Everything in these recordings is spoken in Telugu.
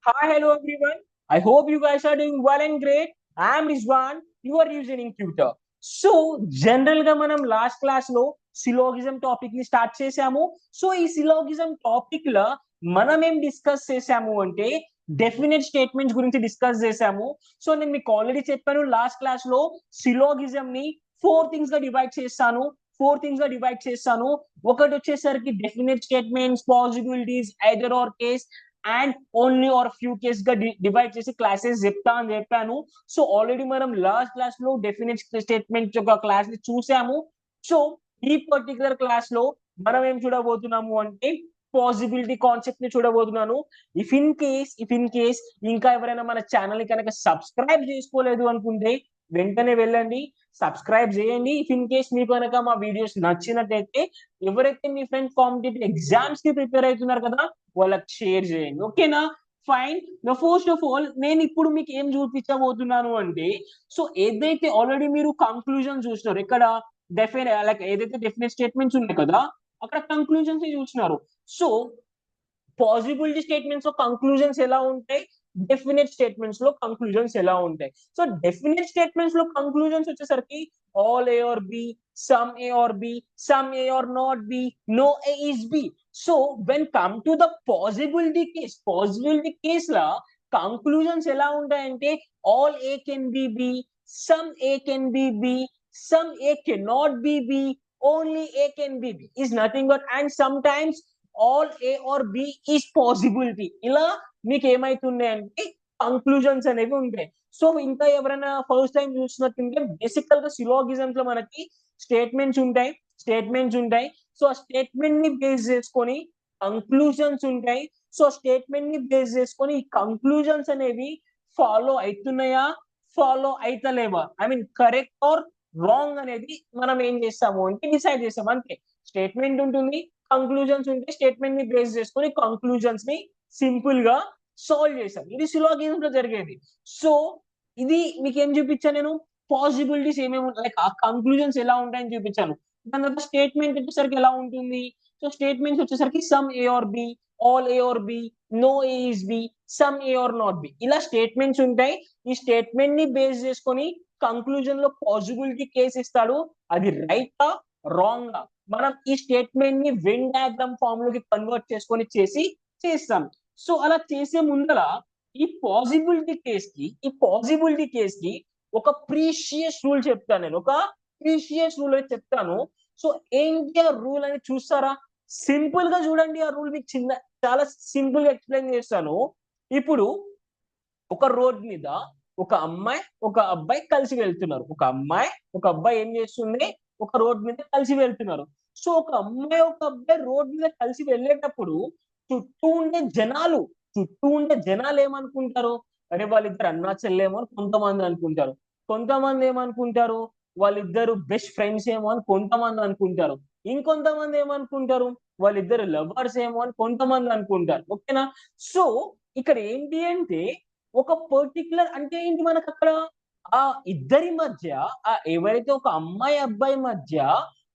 Hi, hello everyone. I hope you guys are doing well and great. I am Rizwan. You are using tutor. So general గా మనం లాస్ట్ క్లాస్ లో సిలోగిజం టాపిక్ ని స్టార్ట్ చేసాము. సో ఈ సిలోగిజం టాపిక్ లో మనం ఏం డిస్కస్ చేసాము అంటే డెఫినెట్ స్టేట్మెంట్స్ గురించి డిస్కస్ చేసాము. సో నేను మీకు ఆల్రెడీ చెప్పాను లాస్ట్ క్లాస్ లో సిలోగిజం ని ఫోర్ థింగ్స్ గా డివైడ్ చేస్తాను. ఒకటి వచ్చేసరికి definite statements, possibilities, either or case and only or few case గా డివైడ్ చేసి క్లాసెస్ చెప్తా అని చెప్పాను. సో ఆల్రెడీ మనం లాస్ట్ క్లాస్ లో డెఫినెట్ స్టేట్మెంట్ యొక్క క్లాస్ ని చూసాము. సో ఈ పర్టికులర్ క్లాస్ లో మనం ఏం చూడబోతున్నాము అంటే పాసిబిలిటీ కాన్సెప్ట్ ని చూడబోతున్నాను. ఇఫ్ ఇన్ కేస్ ఇంకా ఎవరైనా మన ఛానల్ ని కనుక సబ్స్క్రైబ్ చేసుకోలేదు అనుకుంటే వెంటనే వెళ్ళండి, సబ్స్క్రైబ్ చేయండి. ఇఫ్ ఇన్ కేస్ మీకు కనుక మా వీడియోస్ నచ్చినట్టయితే ఎవరైతే మీ ఫ్రెండ్స్ కాంపిటేటివ్ ఎగ్జామ్స్ కి ప్రిపేర్ అవుతున్నారు కదా వాళ్ళకి షేర్ చేయండి. ఓకేనా? ఫైన్. ఫస్ట్ ఆఫ్ ఆల్ నేను ఇప్పుడు మీకు ఏం చూపించబోతున్నాను అంటే, సో ఏదైతే ఆల్రెడీ మీరు కంక్లూజన్ చూసినారు ఇక్కడ డెఫినెట్ లైక్ ఏదైతే డెఫినెట్ స్టేట్మెంట్స్ ఉన్నాయి కదా అక్కడ కంక్లూజన్స్ చూసినారు. సో పాసిబిలిటీ స్టేట్మెంట్స్ లో కంక్లూజన్స్ ఎలా ఉంటాయి, డెఫినెట్ స్టేట్మెంట్స్ లో కంక్లూజన్స్ ఎలా ఉంటాయి. సో డెఫినెట్ స్టేట్మెంట్స్ లో కంక్లూజన్స్ వచ్చేసరికి all A are B, some A are B, some A are not B, no A is B. So when come to the possibility case లా కంక్లూజన్స్ ఎలా ఉంటాయంటే all A can B B, some A can B B, some A can not B B, only A can B B is nothing but and sometimes all A are B is possibility. ఇలా మీకు ఏమైతున్నాయి అంటే కంక్లూజన్స్ అనేవి ఉంటాయి. సో ఇంకా ఎవరైనా ఫస్ట్ టైం చూసినట్టుంటే బేసికల్ గా సిలోగిజమ్స్ లో మనకి స్టేట్మెంట్స్ ఉంటాయి. సో ఆ స్టేట్మెంట్ ని బేస్ చేసుకొని కంక్లూజన్స్ ఉంటాయి. సో స్టేట్మెంట్ ని బేస్ చేసుకొని ఈ కంక్లూజన్స్ అనేవి ఫాలో అవుతున్నాయా, ఫాలో అయితలేవా, I mean correct or wrong అనేది మనం ఏం చేస్తాము అంటే డిసైడ్ చేస్తాం అంతే. స్టేట్మెంట్ ఉంటుంది, కంక్లూజన్స్ ఉంటే స్టేట్మెంట్ ని బేస్ చేసుకొని కంక్లూజన్స్ ని సింపుల్ గా సాల్వ్ చేశాం. ఇది సిలోగిజం లో జరిగేది. సో ఇది మీకు ఏం చూపించాను నేను, పాసిబిలిటీస్ ఏమేమి లైక్ ఆ కంక్లూజన్స్ ఎలా ఉంటాయని చూపించాను. దాని తర్వాత స్టేట్మెంట్ వచ్చేసరికి ఎలా ఉంటుంది. సో స్టేట్మెంట్స్ వచ్చేసరికి some A are B, all A are B, no A is B, some A are not B, ఇలా స్టేట్మెంట్స్ ఉంటాయి. ఈ స్టేట్మెంట్ ని బేస్ చేసుకొని కంక్లూజన్ లో పాసిబిలిటీ కేస్ ఇస్తాడు. అది రైట్ రాంగ్ మనం ఈ స్టేట్మెంట్ ని వెన్ డయాగ్రామ్ ఫామ్ లోకి కన్వర్ట్ చేసుకొని చేస్తాం. సో అలా చేసే ముందర ఈ పాసిబిలిటీ కేస్ కి ఒక ప్రీషియస్ రూల్ చెప్తాను నేను, ఒక ప్రీషియస్ రూల్ అని చెప్తాను. సో ఏంటి ఆ రూల్ అని చూస్తారా? సింపుల్ గా చూడండి. ఆ రూల్ మీకు చాలా సింపుల్ గా ఎక్స్ప్లెయిన్ చేస్తాను. ఇప్పుడు ఒక రోడ్ మీద ఒక అమ్మాయి ఒక అబ్బాయి కలిసి వెళ్తున్నారు. ఒక అబ్బాయి ఏం చేస్తుంది, ఒక రోడ్ మీద కలిసి వెళ్తున్నారు. సో ఒక అమ్మాయి ఒక అబ్బాయి రోడ్ మీద కలిసి వెళ్ళేటప్పుడు చుట్టూ ఉండే జనాలు ఏమనుకుంటారు, అరే వాళ్ళిద్దరు అన్నా చెల్లేమో అని కొంతమంది అనుకుంటారు. కొంతమంది ఏమనుకుంటారు, వాళ్ళిద్దరు బెస్ట్ ఫ్రెండ్స్ ఏమో అని కొంతమంది అనుకుంటారు. ఇంకొంతమంది ఏమనుకుంటారు, వాళ్ళిద్దరు లవర్స్ ఏమో అని కొంతమంది అనుకుంటారు. ఓకేనా? సో ఇక్కడ ఏంటి అంటే ఒక పర్టికులర్ అంటే ఏంటి మనకు అక్కడ ఆ ఇద్దరి మధ్య, ఆ ఎవరైతే ఒక అమ్మాయి అబ్బాయి మధ్య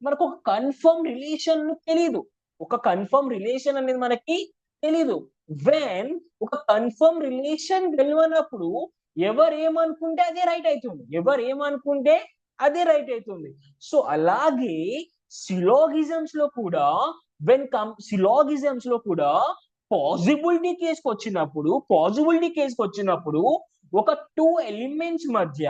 మనకు ఒక కన్ఫర్మ్ రిలేషన్ తెలీదు. ఒక కన్ఫర్మ్ రిలేషన్ అనేది మనకి తెలీదు. వెన్ ఒక కన్ఫర్మ్ రిలేషన్ తెలియనప్పుడు ఎవరు ఏమనుకుంటే అదే రైట్ అవుతుంది. సో అలాగే సిలోగిజమ్స్ లో కూడా పాజిబిలిటీ కేసుకు వచ్చినప్పుడు ఒక టూ ఎలిమెంట్స్ మధ్య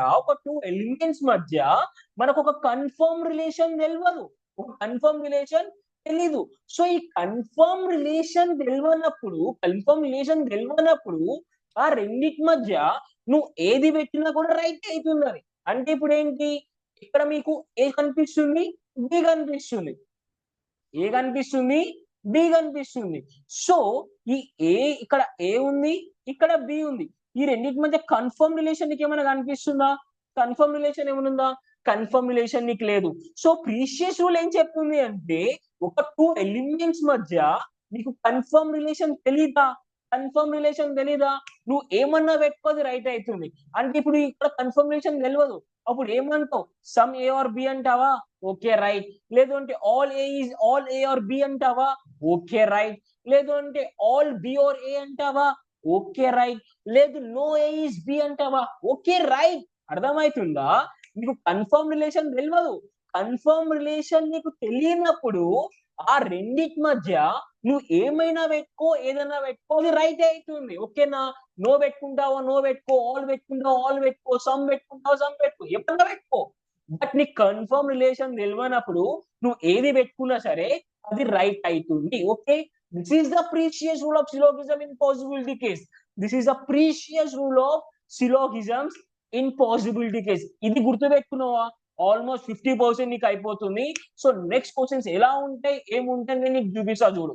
మనకు ఒక కన్ఫర్మ్ రిలేషన్ తెలియదు, ఒక కన్ఫర్మ్ రిలేషన్ తెలీదు. సో ఈ కన్ఫర్మ్ రిలేషన్ తెలియనప్పుడు ఆ రెండిటి మధ్య నువ్వు ఏది పెట్టినా కూడా రైట్ అవుతుంది అది. అంటే ఇప్పుడు ఏంటి, ఇక్కడ మీకు ఏ కనిపిస్తుంది, బి కనిపిస్తుంది, ఏ కనిపిస్తుంది, బి కనిపిస్తుంది. సో ఈ ఏ ఇక్కడ ఏ ఉంది, ఇక్కడ బి ఉంది. ఈ రెండింటి మధ్య కన్ఫర్మ్ రిలేషన్ నీకు ఏమైనా కనిపిస్తుందా? కన్ఫర్మ్ రిలేషన్ ఏమైనా కన్ఫర్మ్ రిలేషన్ నీకు లేదు. సో ప్రీషియస్ రూల్ ఏం చెప్తుంది అంటే ఒక టూ ఎలిమెంట్స్ మధ్య నీకు కన్ఫర్మ్ రిలేషన్ తెలీదా, నువ్వు ఏమన్నా పెట్టుకోది రైట్ అవుతుంది. అంటే ఇప్పుడు ఇక్కడ కన్ఫర్మ్ రిలేషన్ తెలియదు, అప్పుడు ఏమంటావు, సమ్ ఏ ఆర్ బి అంటావా, ఓకే రైట్. లేదు అంటే ఆల్ ఏ ఆర్ బి అంటావా, ఓకే రైట్. లేదు అంటే ఆల్ బి ఆర్ ఏ అంటావా, ఓకే రైట్. లేదు నో ఏ ఈస్ బి అంటావా, ఓకే రైట్. అర్థమవుతుందా? నీకు కన్ఫర్మ్ రిలేషన్ తెలియదు. కన్ఫర్మ్ రిలేషన్ నీకు తెలియనప్పుడు ఆ రెండిటి మధ్య నువ్వు ఏమైనా పెట్టుకో, ఏదైనా పెట్టుకో, అది రైట్ అవుతుంది. ఓకేనా? నో పెట్టుకుంటావా నో పెట్టుకో, ఆల్ పెట్టుకుంటావా ఆల్ పెట్టుకో, సమ్ పెట్టుకుంటావా సమ్ పెట్టుకో, ఎప్పుడన్నా పెట్టుకో. బట్ నీకు కన్ఫర్మ్ రిలేషన్ తెలియనప్పుడు నువ్వు ఏది పెట్టుకున్నా సరే అది రైట్ అవుతుంది. Okay, this is the precious rule of syllogism in possibility case. This is the precious rule of syllogisms in possibility case. ఇది గుర్తుపెట్టుకున్నావా? ఆల్మోస్ట్ 50% నీకు అయిపోతుంది. సో నెక్స్ట్ క్వశ్చన్స్ ఎలా ఉంటాయి ఏముంటాయి నేను నీకు చూపిస్తా చూడు.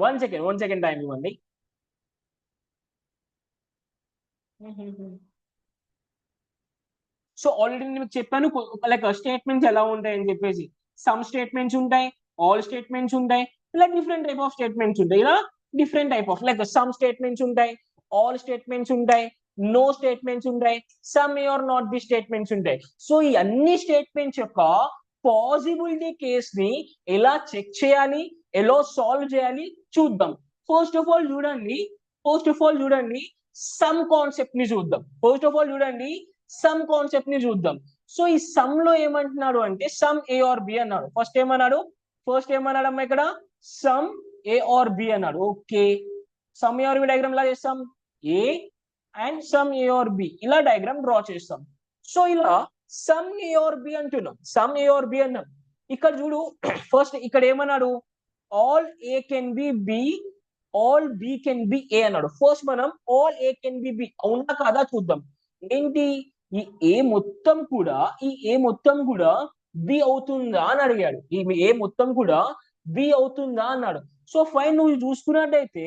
1 సెకండ్ టైం ఇవ్వండి. సో ఆల్రెడీ నేను మీకు చెప్పాను లైక్ స్టేట్మెంట్స్ ఎలా ఉంటాయి అని చెప్పేసి. సమ్ స్టేట్మెంట్స్ ఉంటాయి, ఆల్ స్టేట్మెంట్స్ ఉంటాయి, ఇలా డిఫరెంట్ టైప్ ఆఫ్ స్టేట్మెంట్స్ ఉంటాయి. ఇలా different type of like some statements ఉంటాయి, ఆల్ స్టేట్మెంట్స్ ఉంటాయి, నో స్టేట్మెంట్స్ ఉంటాయి, some A are not B statements ఉంటాయి. సో ఈ అన్ని స్టేట్మెంట్స్ యొక్క పాసిబిలిటీ కేస్ ని ఎలా చెక్ చేయాలి, ఎలా సాల్వ్ చేయాలి చూద్దాం. ఫస్ట్ ఆఫ్ ఆల్ చూడండి, సమ్ కాన్సెప్ట్ ని చూద్దాం. సమ్ కాన్సెప్ట్ ని చూద్దాం. సో ఈ సమ్ లో ఏమంటున్నాడు అంటే సమ్ ఏ ఆర్ బి అన్నాడు. ఫస్ట్ ఏమన్నాడు అమ్మా ఇక్కడ? సమ్ ఏ ఆర్ బి అన్నాడు. Okay, some A are B diagram ఎలా చేస్తాం? A and some A are B ఇలా డయాగ్రామ్ డ్రా చేస్తాం. సో ఇలా సమ్ ఏ ఆర్ బి అంటున్నాం, సమ్ ఏ ఆర్ బి అన్నాం. ఇక్కడ చూడు, ఫస్ట్ ఇక్కడ ఏమన్నాడు? All A can B B, all B can be A అన్నాడు. ఫస్ట్ మనం all A can B B అవునా కాదా చూద్దాం. ఏంటి ఈ ఏ మొత్తం కూడా బి అవుతుందా అని అడిగాడు. ఈ ఏ మొత్తం కూడా బి అవుతుందా అన్నాడు. సో ఫైన్, నువ్వు చూసుకున్నట్టయితే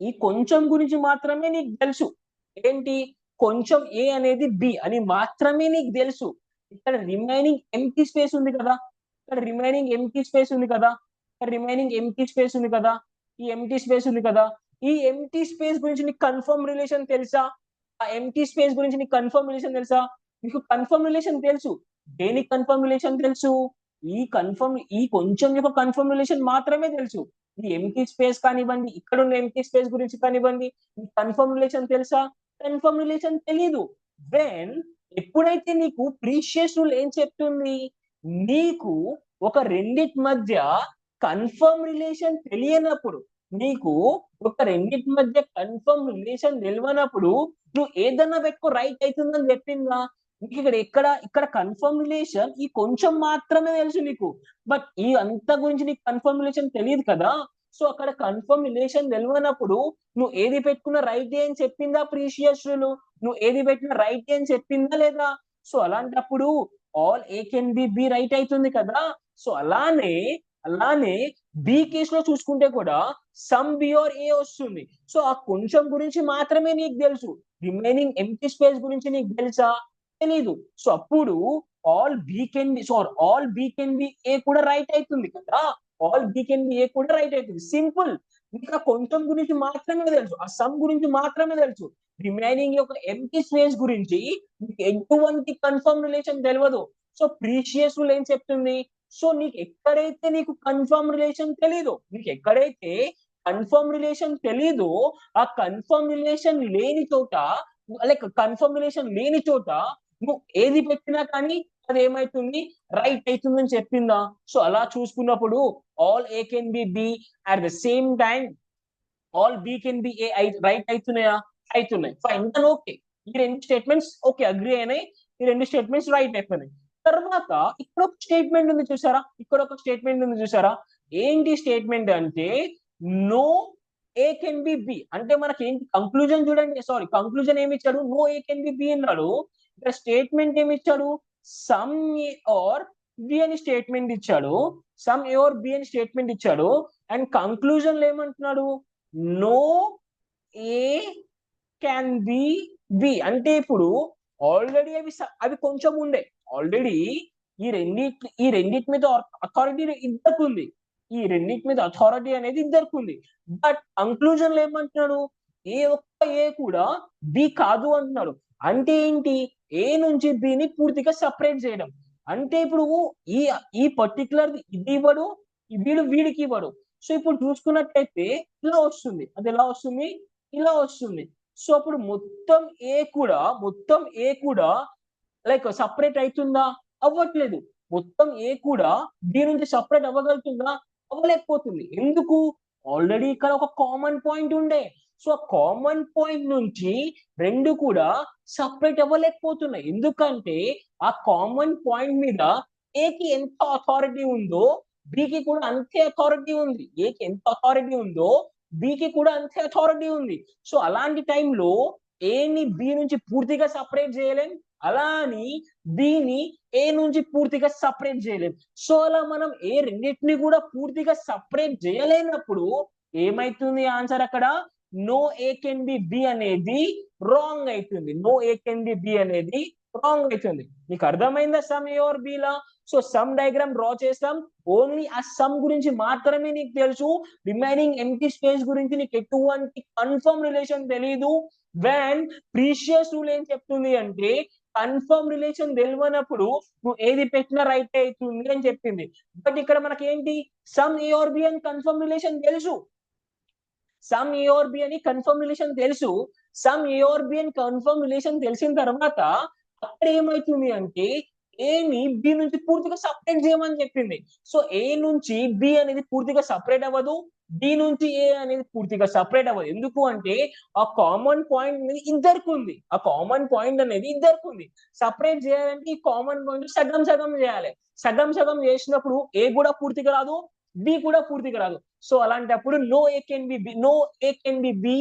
ఈ కొంచెం గురించి మాత్రమే నీకు తెలుసు. ఏంటి? కొంచెం ఏ అనేది బి అని మాత్రమే నీకు తెలుసు. ఇక్కడ రిమైనింగ్ ఎంప్టీ స్పేస్ ఉంది కదా, ఈ ఎంప్టీ స్పేస్ ఉంది కదా, ఈ ఎంప్టీ స్పేస్ గురించి నీకు కన్ఫర్మ్ రిలేషన్ తెలుసా? ఆ ఎంప్టీ స్పేస్ గురించి నీకు కన్ఫర్మ్ రిలేషన్ తెలుసా? నీకు కన్ఫర్మ్ రిలేషన్ తెలుసు. దేనికి కన్ఫర్మ్ రిలేషన్ తెలుసు? ఈ కొంచెం యొక్క కన్ఫర్మ్ రిలేషన్ మాత్రమే తెలుసు. ఈ ఎంప్టీ స్పేస్ కానివ్వండి, ఇక్కడ ఉన్న ఎంప్టీ స్పేస్ గురించి కానివ్వండి, కన్ఫర్మ్ రిలేషన్ తెలుసా? కన్ఫర్మ్ రిలేషన్ తెలీదు. వెన్ ఎప్పుడైతే నీకు ప్రీషియస్ రూల్ ఏం చెప్తుంది? నీకు ఒక రెండిటి మధ్య కన్ఫర్మ్ రిలేషన్ తెలియనప్పుడు, తెలియనప్పుడు నువ్వు ఏదన్నా పెట్టుకో రైట్ అవుతుందని చెప్పిందా? నీకు ఇక్కడ కన్ఫర్మ్ రిలేషన్ ఈ కొంచెం మాత్రమే తెలుసు నీకు. బట్ ఈ అంత గురించి నీకు కన్ఫర్మ్ రిలేషన్ తెలియదు కదా. సో అక్కడ కన్ఫర్మ్ రిలేషన్ తెలియనప్పుడు నువ్వు ఏది పెట్టుకున్న రైట్ అని చెప్పిందా ప్రీషియస్ రూల్? నువ్వు ఏది పెట్టిన రైట్ అని చెప్పిందా లేదా? సో అలాంటప్పుడు all A can B B right అవుతుంది కదా. సో అలానే బి కేస్ లో చూసుకుంటే కూడా సమ్ బి ఆర్ ఏ వస్తుంది. సో ఆ కొంచెం గురించి మాత్రమే నీకు తెలుసు. రిమైనింగ్ ఎంప్టీ స్పేస్ గురించి నీకు తెలుసా? తెలీదు. సో అప్పుడు ఆల్ బి కెన్ బి ఏ కూడా రైట్ అవుతుంది కదా. సింపుల్. ఇంకా కొంచెం గురించి మాత్రమే తెలుసు, ఆ సమ్ గురించి మాత్రమే తెలుసు. రిమైనింగ్ యొక్క ఎంప్టీ స్పేస్ గురించి ఎటువంటి కన్ఫర్మ్ రిలేషన్ తెలియదు. సో ప్రీషియస్ రూల్ ఏం చెప్తుంది? సో నీకు కన్ఫర్మ్ రిలేషన్ తెలీదు, ఆ కన్ఫర్మ్ రిలేషన్ లేని చోట నువ్వు ఏది పెట్టినా కానీ అది ఏమైతుంది? రైట్ అవుతుందని చెప్పిందా? సో అలా చూసుకున్నప్పుడు all A can B B at the same time all B can be A right అవుతున్నాయా? అవుతున్నాయి. Fine, okay. ఈ రెండు స్టేట్మెంట్స్ ఓకే అగ్రి అయినాయి, ఈ రెండు స్టేట్మెంట్స్ రైట్ అయిపోయినాయి. తర్వాత ఇక్కడ ఒక స్టేట్మెంట్ ఉంది చూసారా? ఏంటి స్టేట్మెంట్ అంటే no A can B B అంటే మనకి ఏంటి కంక్లూజన్ చూడండి. కంక్లూజన్ ఏమి ఇచ్చాడు? No A can B B అన్నాడు. ఇక్కడ స్టేట్మెంట్ ఏమి ఇచ్చాడు? సమ్ ఏ ఆర్ బి అని స్టేట్మెంట్ ఇచ్చాడు. అండ్ కంక్లూజన్ లో ఏమంటున్నాడు? No A can be B అంటే ఇప్పుడు ఆల్రెడీ అవి కొంచెం ఉండే. ఆల్రెడీ ఈ రెండిటి మీద అథారిటీ అనేది ఇద్దరికి ఉంది. బట్ కంక్లూజన్ లో ఏమంటున్నాడు? ఏ కూడా బి కాదు అంటున్నాడు. అంటే ఏంటి? ఏ నుంచి బిని పూర్తిగా సపరేట్ చేయడం. అంటే ఇప్పుడు ఈ పర్టికులర్ ఇది ఇవ్వడు, వీడికి ఇవ్వడు. సో ఇప్పుడు చూసుకున్నట్లయితే ఇలా వస్తుంది, అది ఎలా వస్తుంది, ఇలా వస్తుంది. సో అప్పుడు మొత్తం ఏ కూడా లైక్ సపరేట్ అవుతుందా, అవ్వట్లేదు. మొత్తం ఏ కూడా బి నుంచి సపరేట్ అవ్వగలుగుతుందా, అవ్వలేకపోతుంది. ఎందుకు, ఆల్రెడీ ఇక్కడ ఒక కామన్ పాయింట్ ఉండే. సో ఆ కామన్ పాయింట్ నుంచి రెండు కూడా సపరేట్ అవ్వలేకపోతున్నాయి. ఎందుకంటే ఆ కామన్ పాయింట్ మీద ఏకి ఎంత అథారిటీ ఉందో బికి కూడా అంతే అథారిటీ ఉంది. ఏకి ఎంత అథారిటీ ఉందో బికి కూడా అంతే అథారిటీ ఉంది. సో అలాంటి టైంలో ఏని బి నుంచి పూర్తిగా సపరేట్ చేయలేం, అలా అని బిని ఏ నుంచి పూర్తిగా సపరేట్ చేయలేం. సో అలా మనం ఏ రెండింటిని కూడా పూర్తిగా సపరేట్ చేయలేనప్పుడు ఏమైతుంది ఆన్సర్ అక్కడ, no A can B B అనేది రాంగ్ అవుతుంది. No A can B B అనేది రాంగ్ అవుతుంది. మీకు అర్థమైందా సమ్ ఏ ఆర్ బి లా? సో సమ్ డయాగ్రామ్ డ్రా చేస్తాం, ఓన్లీ ఆ సమ్ గురించి మాత్రమే నీకు తెలుసు, రిమైనింగ్ ఎంటీ స్పేస్ గురించి నీకు ఎటువంటి కన్ఫర్మ్ రిలేషన్ తెలియదు. వెన్ ప్రీషియస్ రూల్ ఏం చెప్తుంది అంటే కన్ఫర్మ్ రిలేషన్ తెలియనప్పుడు నువ్వు ఏది పెట్టినా రైట్ అవుతుంది అని చెప్పింది. బట్ ఇక్కడ మనకి ఏంటి, సమ్ ఏ ఆర్ బి అని కన్ఫర్మ్ రిలేషన్ తెలుసు, సమ్ ఏ ఆర్ బి అని కన్ఫర్మ్ రిలేషన్ తెలుసు. సమ్ ఏ ఆర్ బి అని కన్ఫర్మ్ రిలేషన్ తెలిసిన తర్వాత అక్కడ ఏమైతుంది అంటే ఏని బి నుంచి పూర్తిగా సపరేట్ చేయమని చెప్పింది. సో ఏ నుంచి బి అనేది పూర్తిగా సపరేట్ అవ్వదు, బి నుంచి ఏ అనేది పూర్తిగా సపరేట్ అవ్వదు. ఎందుకు అంటే ఆ కామన్ పాయింట్ అనేది ఇద్దరికి ఉంది, ఆ కామన్ పాయింట్ అనేది ఇద్దరికి ఉంది. సపరేట్ చేయాలంటే ఈ కామన్ పాయింట్ సగం సగం చేయాలి. సగం సగం చేసినప్పుడు ఏ కూడా పూర్తిగా రాదు, బి కూడా పూర్తిగా రాదు. సో అలాంటప్పుడు no A can B B, no A can B B,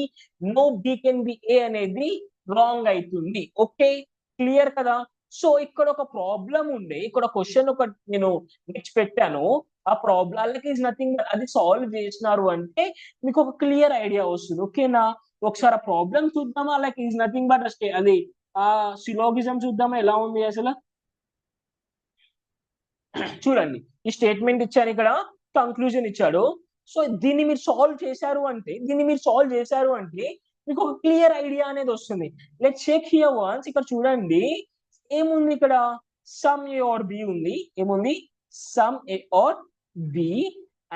no B can be A అనేది రాంగ్ అవుతుంది. ఓకే, క్లియర్ కదా? సో ఇక్కడ ఒక ప్రాబ్లం ఉండే, ఇక్కడ క్వశ్చన్ ఒక నేను నెక్స్ట్ పెట్టాను. ఆ ప్రాబ్లమ్ ఈజ్ నథింగ్, అది సాల్వ్ చేసినారు అంటే మీకు ఒక క్లియర్ ఐడియా వస్తుంది. ఓకేనా? ఒకసారి ఆ ప్రాబ్లం చూద్దామా, లైక్ ఈజ్ నథింగ్ బట్ అది ఆ సిలోగిజం చూద్దామా ఎలా ఉంది అసలు. చూడండి, ఈ స్టేట్మెంట్ ఇచ్చారు, ఇక్కడ కంక్లూజన్ ఇచ్చాడు. సో దీన్ని మీరు సాల్వ్ చేశారు అంటే, మీకు ఒక క్లియర్ ఐడియా అనేది వస్తుంది. Let check here once. ఇక్కడ చూడండి ఏముంది, ఇక్కడ సమ్ ఏ ఆర్ బి ఉంది. ఏముంది, some A are B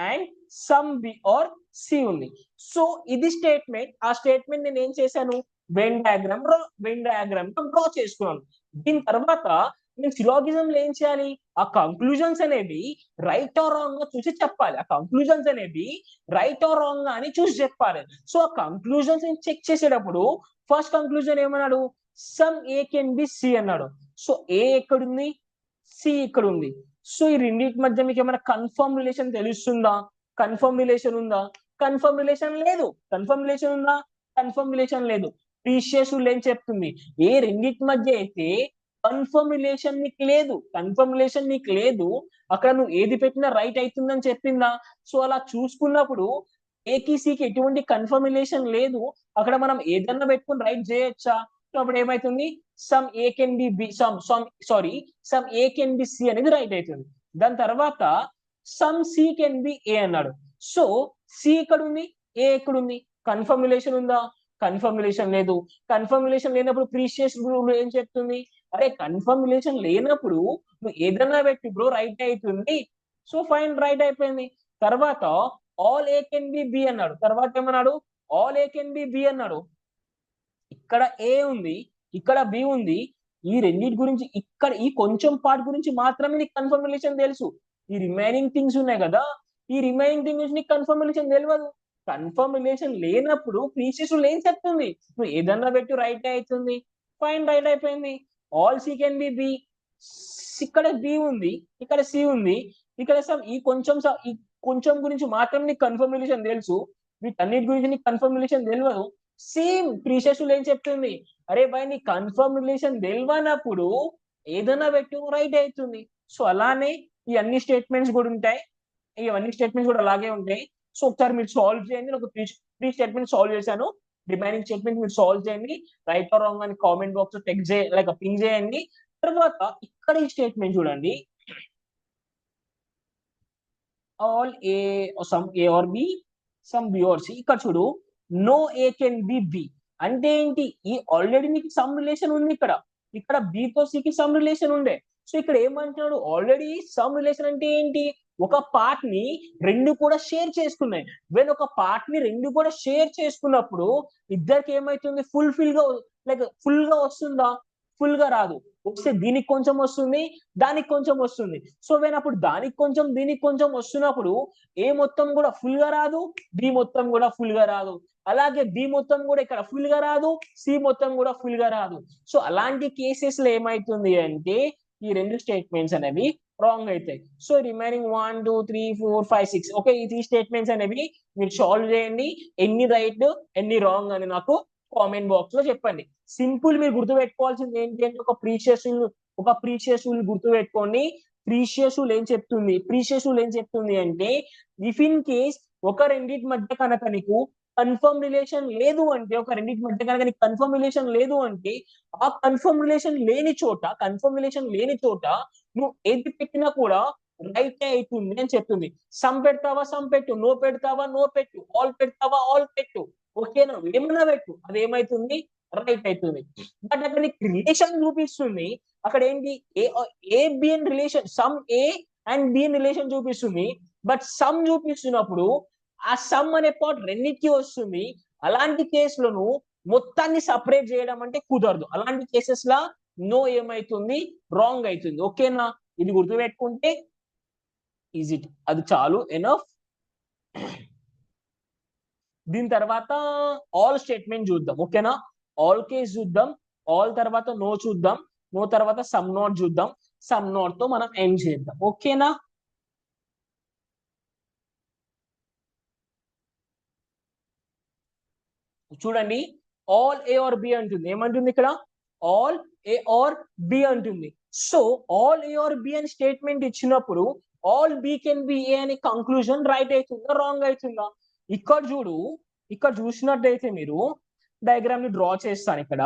and some B are C ఉంది. సో ఇది స్టేట్మెంట్. ఆ స్టేట్మెంట్ నేను ఏం చేశాను, వెన్ డయాగ్రామ్ డ్రా చేసుకున్నాను. దీని తర్వాత నేను సిలాగిజం లో ఏం చేయాలి, ఆ కంక్లూజన్స్ అనేవి రైట్ ఆర్ రాంగ్ గా చూసి చెప్పాలి. ఆ కంక్లూజన్స్ అనేవి రైట్ ఆర్ రాంగ్ గా అని చూసి చెప్పాలి. సో ఆ కంక్లూజన్స్ చెక్ చేసేటప్పుడు ఫస్ట్ కంక్లూజన్ ఏమన్నాడు, some A can be C అన్నాడు. సో ఏ ఎక్కడుంది, సి ఇక్కడ ఉంది. సో ఈ రెండింటి మధ్య మీకు ఏమైనా కన్ఫర్మ్ రిలేషన్ తెలుస్తుందా, కన్ఫర్మ్ రిలేషన్ ఉందా, కన్ఫర్మ్ రిలేషన్ లేదు. కన్ఫర్మ్ రిలేషన్ ఉందా, కన్ఫర్మ్ రిలేషన్ లేదు. ప్రీషియస్ రూల్ ఏం చెప్తుంది, ఏ రెండింటి మధ్య అయితే కన్ఫర్మ్ రిలేషన్ నీకు లేదు, అక్కడ నువ్వు ఏది పెట్టినా రైట్ అవుతుందని చెప్పిందా. సో అలా చూసుకున్నప్పుడు ఏకి సికి ఎటువంటి కన్ఫర్మ్ రిలేషన్ లేదు, అక్కడ మనం ఏదన్నా పెట్టుకుని రైట్ చేయొచ్చా. సో అప్పుడు ఏమైతుంది, some A can B B, some A can be C అనేది రైట్ అవుతుంది. దాని తర్వాత some C can be A అన్నాడు. సో సి ఇక్కడ ఉంది, ఏ ఎక్కడ ఉంది, కన్ఫర్మ్ రిలేషన్ ఉందా, కన్ఫర్మ్ రిలేషన్ లేదు. కన్ఫర్మ్ రిలేషన్ లేనప్పుడు ప్రీషియస్ రూల్ ఏం చెప్తుంది, అరే కన్ఫర్మ్ రిలేషన్ లేనప్పుడు నువ్వు ఏదన్నా పెట్టి బ్రో రైట్ అవుతుంది. సో ఫైన్, రైట్ అయిపోయింది. తర్వాత all A can B B అన్నాడు. తర్వాత ఏమన్నాడు, all A can B B అన్నాడు. ఇక్కడ ఏ ఉంది, ఇక్కడ బి ఉంది. ఈ రెండింటి గురించి, ఇక్కడ ఈ కొంచెం పార్ట్ గురించి మాత్రమే నీకు కన్ఫర్మ్ రిలేషన్ తెలుసు. ఈ రిమైనింగ్ థింగ్స్ ఉన్నాయి కదా, ఈ రిమైనింగ్ థింగ్ గురించి నీకు కన్ఫర్మ్ రిలేషన్ తెలియదు. కన్ఫర్మ్ రిలేషన్ లేనప్పుడు ప్రీషియస్ రూల్ ఏం చెప్తుంది, నువ్వు ఏదన్నా పెట్టి రైట్ అవుతుంది. ఫైన్, రైట్ అయిపోయింది. All C can B B, ఇక్కడ బి ఉంది, ఇక్కడ సి ఉంది, ఇక్కడ ఈ కొంచెం గురించి మాత్రం నీకు కన్ఫర్మ్ రిలేషన్ తెలుసు, వీటన్నిటి గురించి నీకు కన్ఫర్మ్ రిలేషన్ తెలియదు. సేమ్ ప్రీషియస్ రూల్ ఏం చెప్తుంది, అరే బాయ్ నీ కన్ఫర్మ్ రిలేషన్ తెలియనప్పుడు ఏదైనా పెట్టు రైట్ అవుతుంది. సో అలానే ఈ అన్ని స్టేట్మెంట్స్ కూడా ఉంటాయి, ఇవన్నీ స్టేట్మెంట్స్ కూడా అలాగే ఉంటాయి. సో ఒకసారి మీరు సాల్వ్ చేయండి. ఒక త్రీ స్టేట్మెంట్ సాల్వ్ చేశాను, రిమైనింగ్ స్టేట్మెంట్ మీరు సాల్వ్ చేయండి. రైట్ ఆర్ రాంగ్ అని కామెంట్ బాక్స్ లో టెక్స్ట్ లైక్ పింగ్ చేయండి. తర్వాత ఇక్కడ ఈ స్టేట్మెంట్ చూడండి, all A some A are B, some B are C. ఇక్కడ చూడు, no A can B B అంటే ఏంటి, ఈ ఆల్రెడీ మీకు సమ్ రిలేషన్ ఉంది. ఇక్కడ బి తో సికి సమ్ రిలేషన్ ఉండే. సో ఇక్కడ ఏమంటున్నాడు, ఆల్రెడీ సమ్ రిలేషన్ అంటే ఏంటి, ఒక పార్ట్ ని రెండు కూడా షేర్ చేసుకున్నాయి. వెన్ ఒక పార్ట్ ని రెండు కూడా షేర్ చేసుకున్నప్పుడు ఇద్దరికి ఏమైతుంది, ఫుల్ఫిల్ గా లైక్ ఫుల్ గా వస్తుందా, ఫుల్ గా రాదు. వస్తే దీనికి కొంచెం వస్తుంది, దానికి కొంచెం వస్తుంది. సో వెన్ అప్పుడు దానికి కొంచెం దీనికి కొంచెం వస్తున్నప్పుడు ఏ మొత్తం కూడా ఫుల్ గా రాదు, బి మొత్తం కూడా ఫుల్ గా రాదు. అలాగే బి మొత్తం కూడా ఇక్కడ ఫుల్ గా రాదు, సి మొత్తం కూడా ఫుల్ గా రాదు. సో అలాంటి కేసెస్ లో ఏమైతుంది అంటే ఈ రెండు స్టేట్మెంట్స్ అనేవి రాంగ్ అవుతాయి. సో రిమైనింగ్ 1 2 3 4 5 6 ఓకే, ఈ 3 స్టేట్మెంట్స్ అనేవి మీరు సాల్వ్ చేయండి. ఎన్ని రైట్ ఎన్ని రాంగ్ అని నాకు కామెంట్ బాక్స్ లో చెప్పండి. సింపుల్ మీరు గుర్తు పెట్టుకోవాల్సింది ఏంటి అంటే ఒక ప్రీషియస్ రూల్ గుర్తు పెట్టుకోండి. ప్రీషియస్ రూల్ ఏం చెప్తుంది అంటే ఇఫ్ ఇన్ కేస్ ఒక రెండింటి మధ్య కనుక నీకు కన్ఫర్మ్ రిలేషన్ లేదు అంటే, ఒక రెండింటి మధ్య కనుక నీకు కన్ఫర్మ్ రిలేషన్ లేదు అంటే ఆ కన్ఫర్మ్ రిలేషన్ లేని చోట నువ్వు ఏది పెట్టినా కూడా రైట్ అవుతుంది అని చెప్తుంది. సమ్ పెడతావా సమ్ పెట్టు, నో పెడతావా నో పెట్టు, ఆల్ పెడతావా ఆల్ పెట్టు, ఓకేనా, ఏమన్నా పెట్టు, అది ఏమైతుంది రైట్ అవుతుంది. బట్ అక్కడ నీకు రిలేషన్ చూపిస్తుంది, అక్కడ ఏంటి ఏ బిఎన్ రిలేషన్, సమ్ ఏ అండ్ బిఎన్ రిలేషన్ చూపిస్తుంది. బట్ సమ్ చూపిస్తున్నప్పుడు ఆ సమ్ అనే పార్ట్ రెండింటికి వస్తుంది. అలాంటి కేసులను మొత్తాన్ని సపరేట్ చేయడం అంటే కుదరదు. అలాంటి కేసెస్ లా నో ఏమైతుంది రాంగ్ అవుతుంది. ఓకేనా, ఇది గుర్తుపెట్టుకుంటే ఈజీ, అది చాలు ఎనఫ్. దీని తర్వాత ఆల్ స్టేట్మెంట్ చూద్దాం. ఓకేనా, ఆల్ కేస్ చూద్దాం, ఆల్ తర్వాత నో చూద్దాం, నో తర్వాత సమ్ నాట్ చూద్దాం, సమ్ నాట్ తో మనం ఎండ్ చేద్దాం. ఓకేనా, చూడండి ఆల్ ఏ ఆర్ బి అంటుంది. ఏమంటుంది ఇక్కడ, ఆల్ ఏ ఆర్ బి అంటుంది. So all A are B అని స్టేట్మెంట్ ఇచ్చినప్పుడు all B can be A అనే కంక్లూజన్ రైట్ అవుతుందా రాంగ్ అవుతుందా? ఇక్కడ చూడు, ఇక్కడ చూసినట్టయితే మీరు డయాగ్రామ్ ని డ్రా చేస్తాను. ఇక్కడ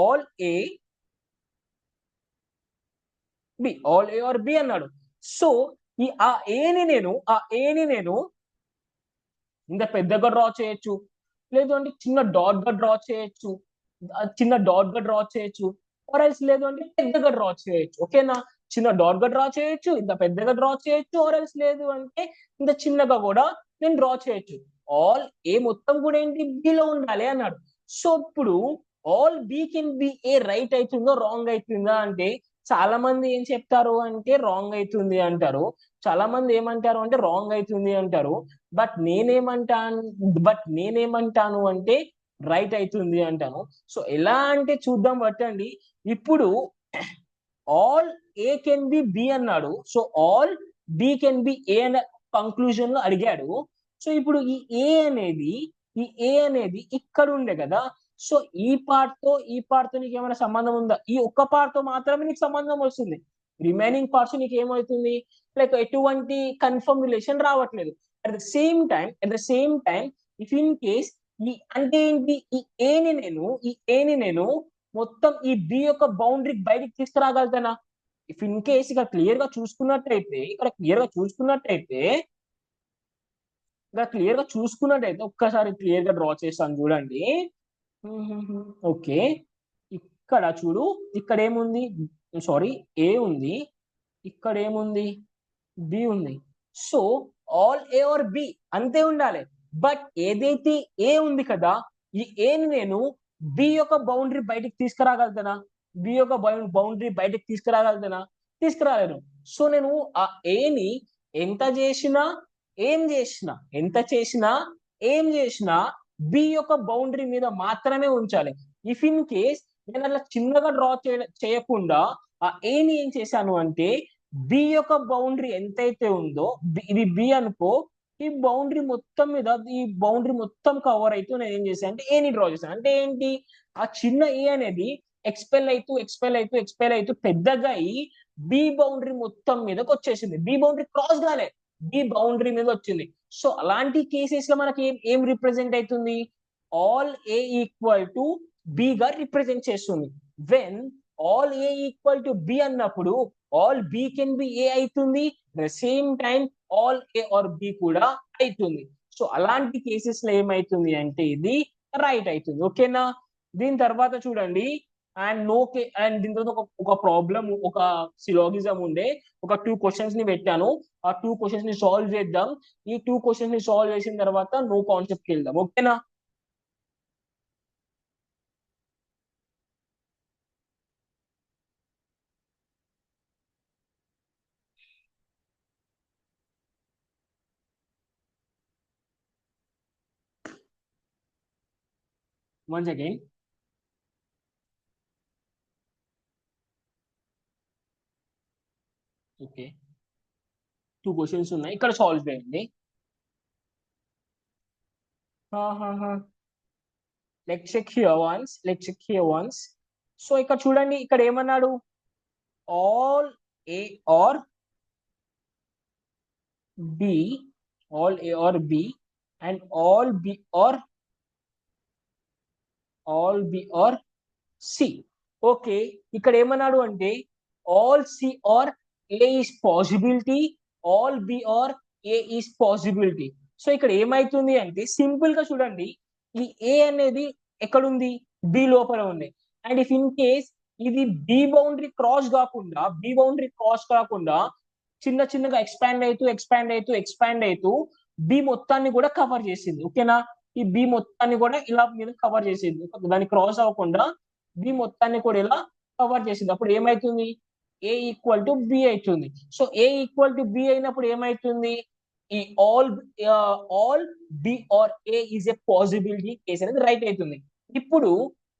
all A B, all A are B అన్నాడు. సో ఆ ఏని నేను ఇంత పెద్దగా డ్రా చేయొచ్చు, లేదు అంటే చిన్న డాట్ గా డ్రా చేయొచ్చు, ఆర్ఎల్స్ లేదు అంటే పెద్దగా డ్రా చేయొచ్చు. ఓకేనా, చిన్న డాట్ గా డ్రా చేయొచ్చు, ఇంత పెద్దగా డ్రా చేయొచ్చు, ఆర్ఎల్స్ లేదు అంటే ఇంత చిన్నగా కూడా నేను డ్రా చేయొచ్చు. ఆల్ ఏ మొత్తం కూడా ఏంటి బిలో ఉండాలి అన్నాడు. సో ఇప్పుడు all B can be A right అవుతుందో రాంగ్ అవుతుందా అంటే చాలా మంది ఏం చెప్తారు అంటే రాంగ్ అవుతుంది అంటారు, చాలా మంది ఏమంటారు అంటే రాంగ్ అవుతుంది అంటారు. బట్ నేనేమంటాను అంటే రైట్ అవుతుంది అంటాను. సో ఎలా అంటే చూద్దాం పట్టండి. ఇప్పుడు all A can B B అన్నాడు, so all B can be A అనే కంక్లూజన్ లో అడిగాడు. సో ఇప్పుడు ఈ ఏ అనేది ఇక్కడ ఉండే కదా. సో ఈ పార్ట్ తో నీకు ఏమైనా సంబంధం ఉందా? ఈ ఒక్క పార్ట్ తో మాత్రమే నీకు సంబంధం వస్తుంది. రిమైనింగ్ పార్ట్స్ నీకు ఏమవుతుంది, లైక్ ఎటువంటి కన్ఫర్మ్ రిలేషన్ రావట్లేదు. At the same time if in case అంటే ఏంటి, ఈ ఏని నేను మొత్తం ఈ బి యొక్క బౌండరీ బయటికి తీసుకురాగలుగుతానా? ఇఫ్ ఇన్ కేస్ ఇక్కడ క్లియర్ గా చూసుకున్నట్టయితే ఒక్కసారి క్లియర్ గా డ్రా చేస్తాను చూడండి. ఓకే, ఇక్కడ చూడు, ఇక్కడ ఏముంది, సారీ ఏ ఉంది, ఇక్కడ ఏముంది బి ఉంది. So all A are B అంతే ఉండాలి. బట్ ఏదైతే ఏ ఉంది కదా, ఈ ఏని నేను బి యొక్క బౌండరీ బయటికి తీసుకురాగలుగుతానా? తీసుకురాలేను. సో నేను ఆ ఏని ఎంత చేసినా ఏం చేసినా బి యొక్క బౌండరీ మీద మాత్రమే ఉంచాలి. ఇఫ్ ఇన్ కేస్ నేను అలా చిన్నగా డ్రా చేయకుండా ఆ ఏని ఏం చేశాను అంటే బి యొక్క బౌండరీ ఎంతైతే ఉందో, ఇది బి అనుకో, ఈ బౌండరీ మొత్తం కవర్ అవుతూ నేను ఏం చేశాను అంటే ఏని డ్రా చేశాను. అంటే ఏంటి, ఆ చిన్న ఏ అనేది ఎక్స్పెల్ అవుతూ పెద్దగా అయ్యి బి బౌండరీ మొత్తం మీదకి వచ్చేసింది. బి బౌండరీ క్రాస్ కాలే, బి బౌండరీ మీద వచ్చింది. సో అలాంటి కేసెస్ లో మనకి ఏం రిప్రజెంట్ అవుతుంది, all A equal to B గా రిప్రజెంట్ చేస్తుంది. When all A equal to B అన్నప్పుడు all B can be A అవుతుంది, same time all A are B కూడా అవుతుంది. సో అలాంటి కేసెస్ లో ఏమైతుంది అంటే ఇది రైట్ అవుతుంది. ఓకేనా, దీని తర్వాత చూడండి అండ్ నో కే అండ్ దీని తర్వాత ఒక ప్రాబ్లం ఒక సిలాగిజం ఉండే ఒక 2 క్వశ్చన్స్ ని పెట్టాను. ఆ 2 క్వశ్చన్స్ ని సాల్వ్ చేద్దాం. ఈ 2 క్వశ్చన్స్ ని సాల్వ్ చేసిన తర్వాత నో కాన్సెప్ట్ కి వెళ్దాం. ఓకేనా? Once again. ఓకే, 2 క్వశ్చన్స్ ఉన్నాయి, ఇక్కడ సాల్వ్ చేయండి. Let check here once, let check here once. So ఇక్కడ చూడండి, ఇక్కడ ఏమన్నాడు? All A are B, all A are B and all B are C. Okay, ఇక్కడ ఏమన్నాడు అంటే all C are A is possibility, all B are A is possibility. So ఇక్కడ ఏమైతుంది అంటే సింపుల్ గా చూడండి, ఈ ఏ అనేది ఎక్కడుంది? బి లోపల ఉంది. అండ్ ఇఫ్ ఇన్ కేస్ ఇది బి బౌండరీ క్రాస్ కాకుండా చిన్న చిన్నగా ఎక్స్పాండ్ అవుతూ బి మొత్తాన్ని కూడా కవర్ చేసింది. ఓకేనా? ఈ బి మొత్తాన్ని కూడా ఇలా మీద కవర్ చేసింది, దాన్ని క్రాస్ అవ్వకుండా బి మొత్తాన్ని కూడా ఇలా కవర్ చేసింది. అప్పుడు ఏమైతుంది? ఏ ఈక్వల్ టు బి అవుతుంది. So A equal to B అయినప్పుడు ఏమైతుంది? ఈ all B are A is a possibility case అనేది రైట్ అవుతుంది. ఇప్పుడు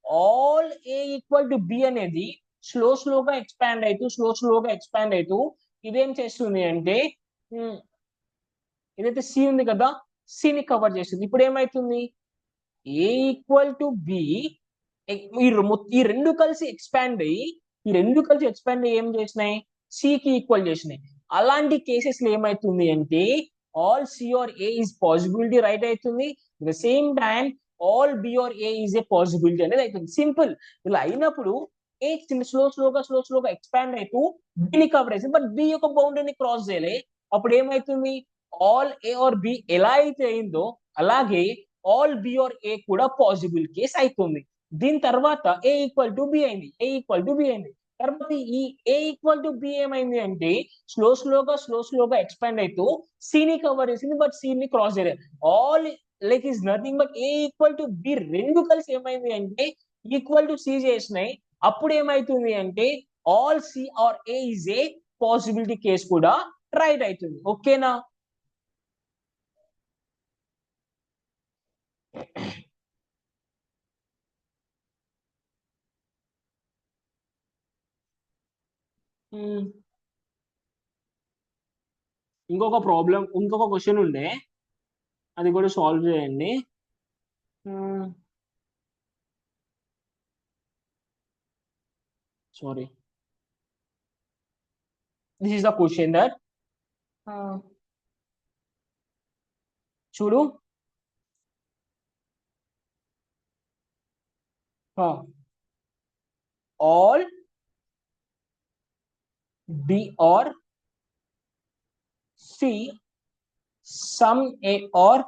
all A equal to B అనేది స్లోగా ఎక్స్పాండ్ అవుతూ ఇదేం చేస్తుంది అంటే ఉమ్, ఏదైతే సి ఉంది కదా, సిని కవర్ చేస్తుంది. ఇప్పుడు ఏమైతుంది? ఏ ఈక్వల్ టు బి, ఈ రెండు కలిసి ఏం చేసినాయి? సి కి ఈక్వల్ చేసినాయి. అలాంటి కేసెస్ లో ఏమైతుంది అంటే all C are A is possibility right అవుతుంది. The same time all B are A is a possibility అనేది అవుతుంది. సింపుల్. ఇలా అయినప్పుడు ఏ చిన్న స్లోగా ఎక్స్పాండ్ అవుతూ బిని కవర్ చేసింది, బట్ బి యొక్క బౌండరీని క్రాస్ చేయలే. అప్పుడు ఏమైతుంది? ఆల్ ఏ ఆర్ బి ఎలా అయితే అయిందో అలాగే ఆల్ బి ఆర్ ఏ కూడా పాసిబుల్ కేస్ అవుతుంది. దీని తర్వాత ఏ ఈక్వల్ టు బి అయింది. తర్వాత ఈ ఏ ఈక్వల్ టు బి ఏమైంది అంటే స్లోగా ఎక్స్పాండ్ అవుతూ సిని కవర్ చేసింది, బట్ సిని క్రాస్ చేయలేదు. All like is nothing but A equal to B రెండు కలిసి ఏమైంది అంటే ఈక్వల్ టు సి చేసినాయి. అప్పుడు ఏమైతుంది అంటే all C are A is a possibility case కూడా రైట్ అవుతుంది. ఓకేనా? ఇంకొక క్వశ్చన్ ఉండే, అది కూడా సాల్వ్ చేయండి. Sorry, this is the question that చూడు, all B are C some A are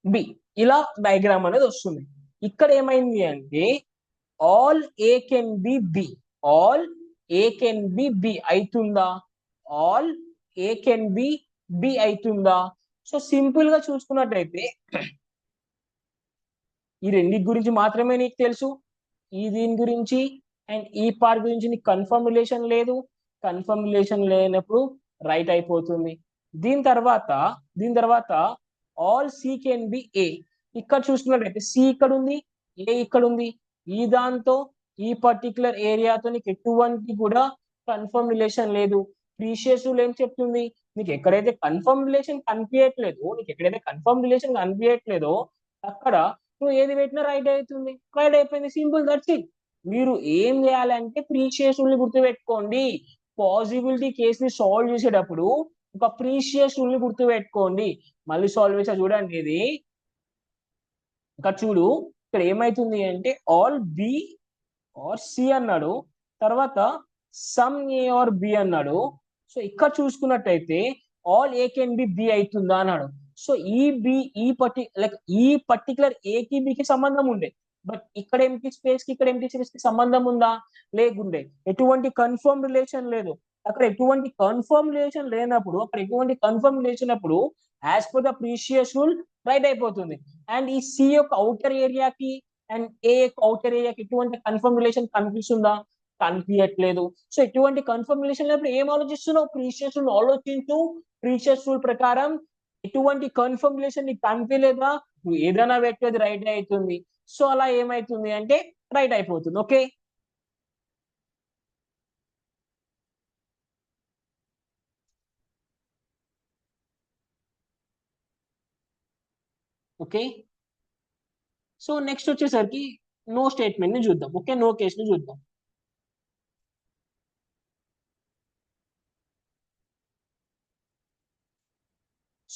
B, ఇలా డయాగ్రామ్ అనేది వస్తుంది. ఇక్కడ ఏమైంది అంటే all A can B B, all A can B B అవుతుందా? All A can B B అవుతుందా? సో సింపుల్ గా చూసుకున్నట్టయితే ఈ రెండింటి గురించి మాత్రమే నీకు తెలుసు, దీని గురించి అండ్ ఈ పార్ట్ గురించి నీకు కన్ఫర్మ్ రిలేషన్ లేదు. కన్ఫర్మ్ రిలేషన్ లేనప్పుడు రైట్ అయిపోతుంది. దీని తర్వాత ఆల్ సి కెన్ బి ఏ. ఇక్కడ చూసుకున్నట్లయితే సి ఇక్కడ ఉంది, ఏ ఇక్కడ ఉంది. ఈ దాంతో ఈ పర్టికులర్ ఏరియాతో నీకు ఎటువంటి కూడా కన్ఫర్మ్ రిలేషన్ లేదు. ప్రీషియస్ రూల్ ఏం చెప్తుంది? నీకు ఎక్కడైతే కన్ఫర్మ్ రిలేషన్ కనిపించట్లేదో అక్కడ నువ్వు ఏది పెట్టినా రైట్ అవుతుంది. రైట్ అయిపోయింది, సింపుల్, దట్స్ ఇట్. మీరు ఏం చేయాలంటే ప్రీషియస్ రూల్ ని గుర్తుపెట్టుకోండి. పాసిబిలిటీ కేస్ ని సాల్వ్ చేసేటప్పుడు ఒక ప్రీషియస్ రూల్ ని గుర్తుపెట్టుకోండి. మళ్ళీ సాల్వ్ చేసా చూడండి. ఇది ఇక్కడ చూడు, ఇక్కడ ఏమైతుంది అంటే ఆల్ బి ఆర్ సి అన్నాడు, తర్వాత సమ్ ఏ ఆర్ బి అన్నాడు. సో ఇక్కడ చూసుకున్నట్టయితే all A can B B అవుతుందా అన్నాడు. సో ఈ బి ఈ పర్టికులర్ ఏ కి బికి సంబంధం ఉండే, బట్ ఇక్కడ ఎంటీ స్పేస్ కి ఇక్కడ ఎంటీ స్పేస్ కి సంబంధం ఉందా? లేకుండే. ఎటువంటి కన్ఫర్మ్ రిలేషన్ లేదు. అక్కడ ఎటువంటి కన్ఫర్మ్ రిలేషన్ లేనప్పుడు, అక్కడ ఎటువంటి కన్ఫర్మ్ రిలేషన్ అప్పుడు as per the precious rule right అయిపోతుంది. అండ్ ఈ సి యొక్క అవుటర్ ఏరియాకి అండ్ ఏ యొక్క అవుటర్ ఏరియాకి ఎటువంటి కన్ఫర్మ్ రిలేషన్ కనిపిస్తుందా? కనిపించట్లేదు. సో ఎటువంటి కన్ఫర్మ్ రిలేషన్ లేనప్పుడు ఏం ఆలోచిస్తున్నావు? ప్రీషియస్ రూల్ ఆలోచించు. ప్రీషియస్ రూల్ ప్రకారం ఎటువంటి కన్ఫర్మ్ రిలేషన్ నీకు కనిపించలేదా, నువ్వు ఏదైనా పెట్టేది రైట్ అవుతుంది. సో అలా ఏమైతుంది అంటే రైట్ అయిపోతుంది. Okay, okay. సో నెక్స్ట్ వచ్చేసరికి నో స్టేట్మెంట్ ని చూద్దాం. ఓకే, నో కేస్ ని చూద్దాం.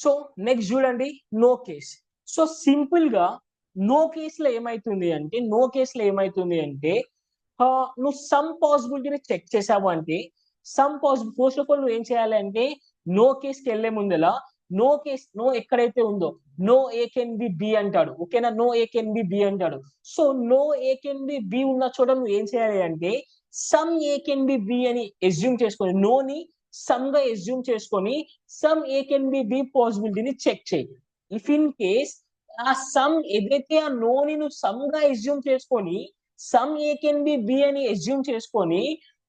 సో నెక్స్ట్ చూడండి, నో కేస్. సో సింపుల్ గా నో కేస్ లో ఏమైతుంది అంటే, నువ్వు సమ్ పాసిబిలిటీని చెక్ చేసావు అంటే, some possible first of all నువ్వు ఏం చేయాలి అంటే, నో కేస్కి వెళ్లే ముందలా నో ఎక్కడైతే ఉందో no A can B B అంటాడు. ఓకేనా, no A can B B అంటాడు. So no A can B B ఉన్న చోట నువ్వు ఏం చేయాలి అంటే, some A can B B అని ఎస్యూమ్ చేసుకొని, నోని సమ్ గా ఎస్యూమ్ చేసుకొని some A can B B పాసిబిలిటీని చెక్ చేయి. ఇఫ్ ఇన్ కేస్ ఆ సమ్ ఏదైతే ఆ నోని నువ్వు సమ్ గా ఎస్యూమ్ చేసుకొని some A can B B అని ఎస్యూమ్ చేసుకొని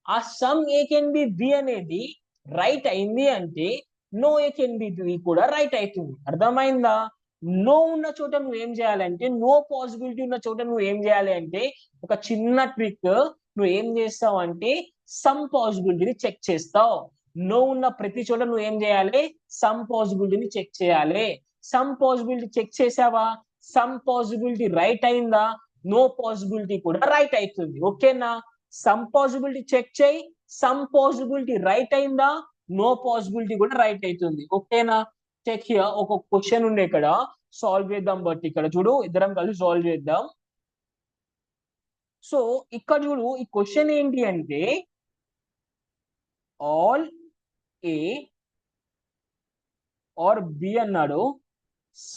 ఆ some A can B B అనేది రైట్ అయింది అంటే no A can B B కూడా రైట్ అవుతుంది. అర్థమైందా? నో ఉన్న చోట నువ్వు ఏం చేయాలంటే, నో పాసిబిలిటీ ఉన్న చోట నువ్వు ఏం చేయాలి అంటే, ఒక చిన్న ట్రిక్ నువ్వు ఏం చేస్తావు అంటే సమ్ పాసిబిలిటీని చెక్ చేస్తావు. నో ఉన్న ప్రతి చోట నువ్వు ఏం చేయాలి? సమ్ పాసిబిలిటీని చెక్ చేయాలి. సమ్ పాసిబిలిటీ చెక్ చేసావా? సమ్ పాసిబిలిటీ రైట్ అయిందా? నో పాసిబిలిటీ కూడా రైట్ అవుతుంది. ఓకేనా? సమ్ పాసిబిలిటీ చెక్ చేయి, సమ్ పాసిబిలిటీ రైట్ అయిందా? నో పాసిబిలిటీ కూడా రైట్ అవుతుంది. ఓకేనా? Check here. ఒక క్వశ్చన్ ఉండే ఇక్కడ, సాల్వ్ చేద్దాం. బట్ ఇక్కడ చూడు, ఇద్దరం కలిసి సాల్వ్ చేద్దాం. సో ఇక్కడ చూడు, ఈ క్వశ్చన్ ఏంటి అంటే, ఆల్ ఏ ఆర్ బి అన్నాడు,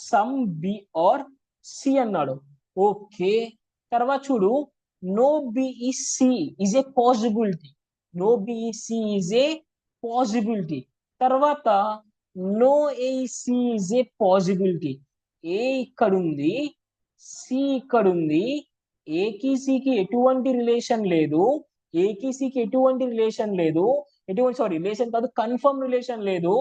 సమ్ బి ఆర్ సి అన్నాడు. ఓకే, తర్వాత చూడు, నో బి ఈ C is a possibility. No B ఈ సి ఈజ్ ఏ పాసిబిలిటీ. తర్వాత no A C is a possibility. A ఇక్కడ ఉంది, సి ఇక్కడ ఉంది. ఏకి సికి ఎటువంటి రిలేషన్ లేదు. ఏకి సికి ఎటువంటి రిలేషన్ లేదు. ఎటువంటి రిలేషన్ కాదు, కన్ఫర్మ్ రిలేషన్ లేదు.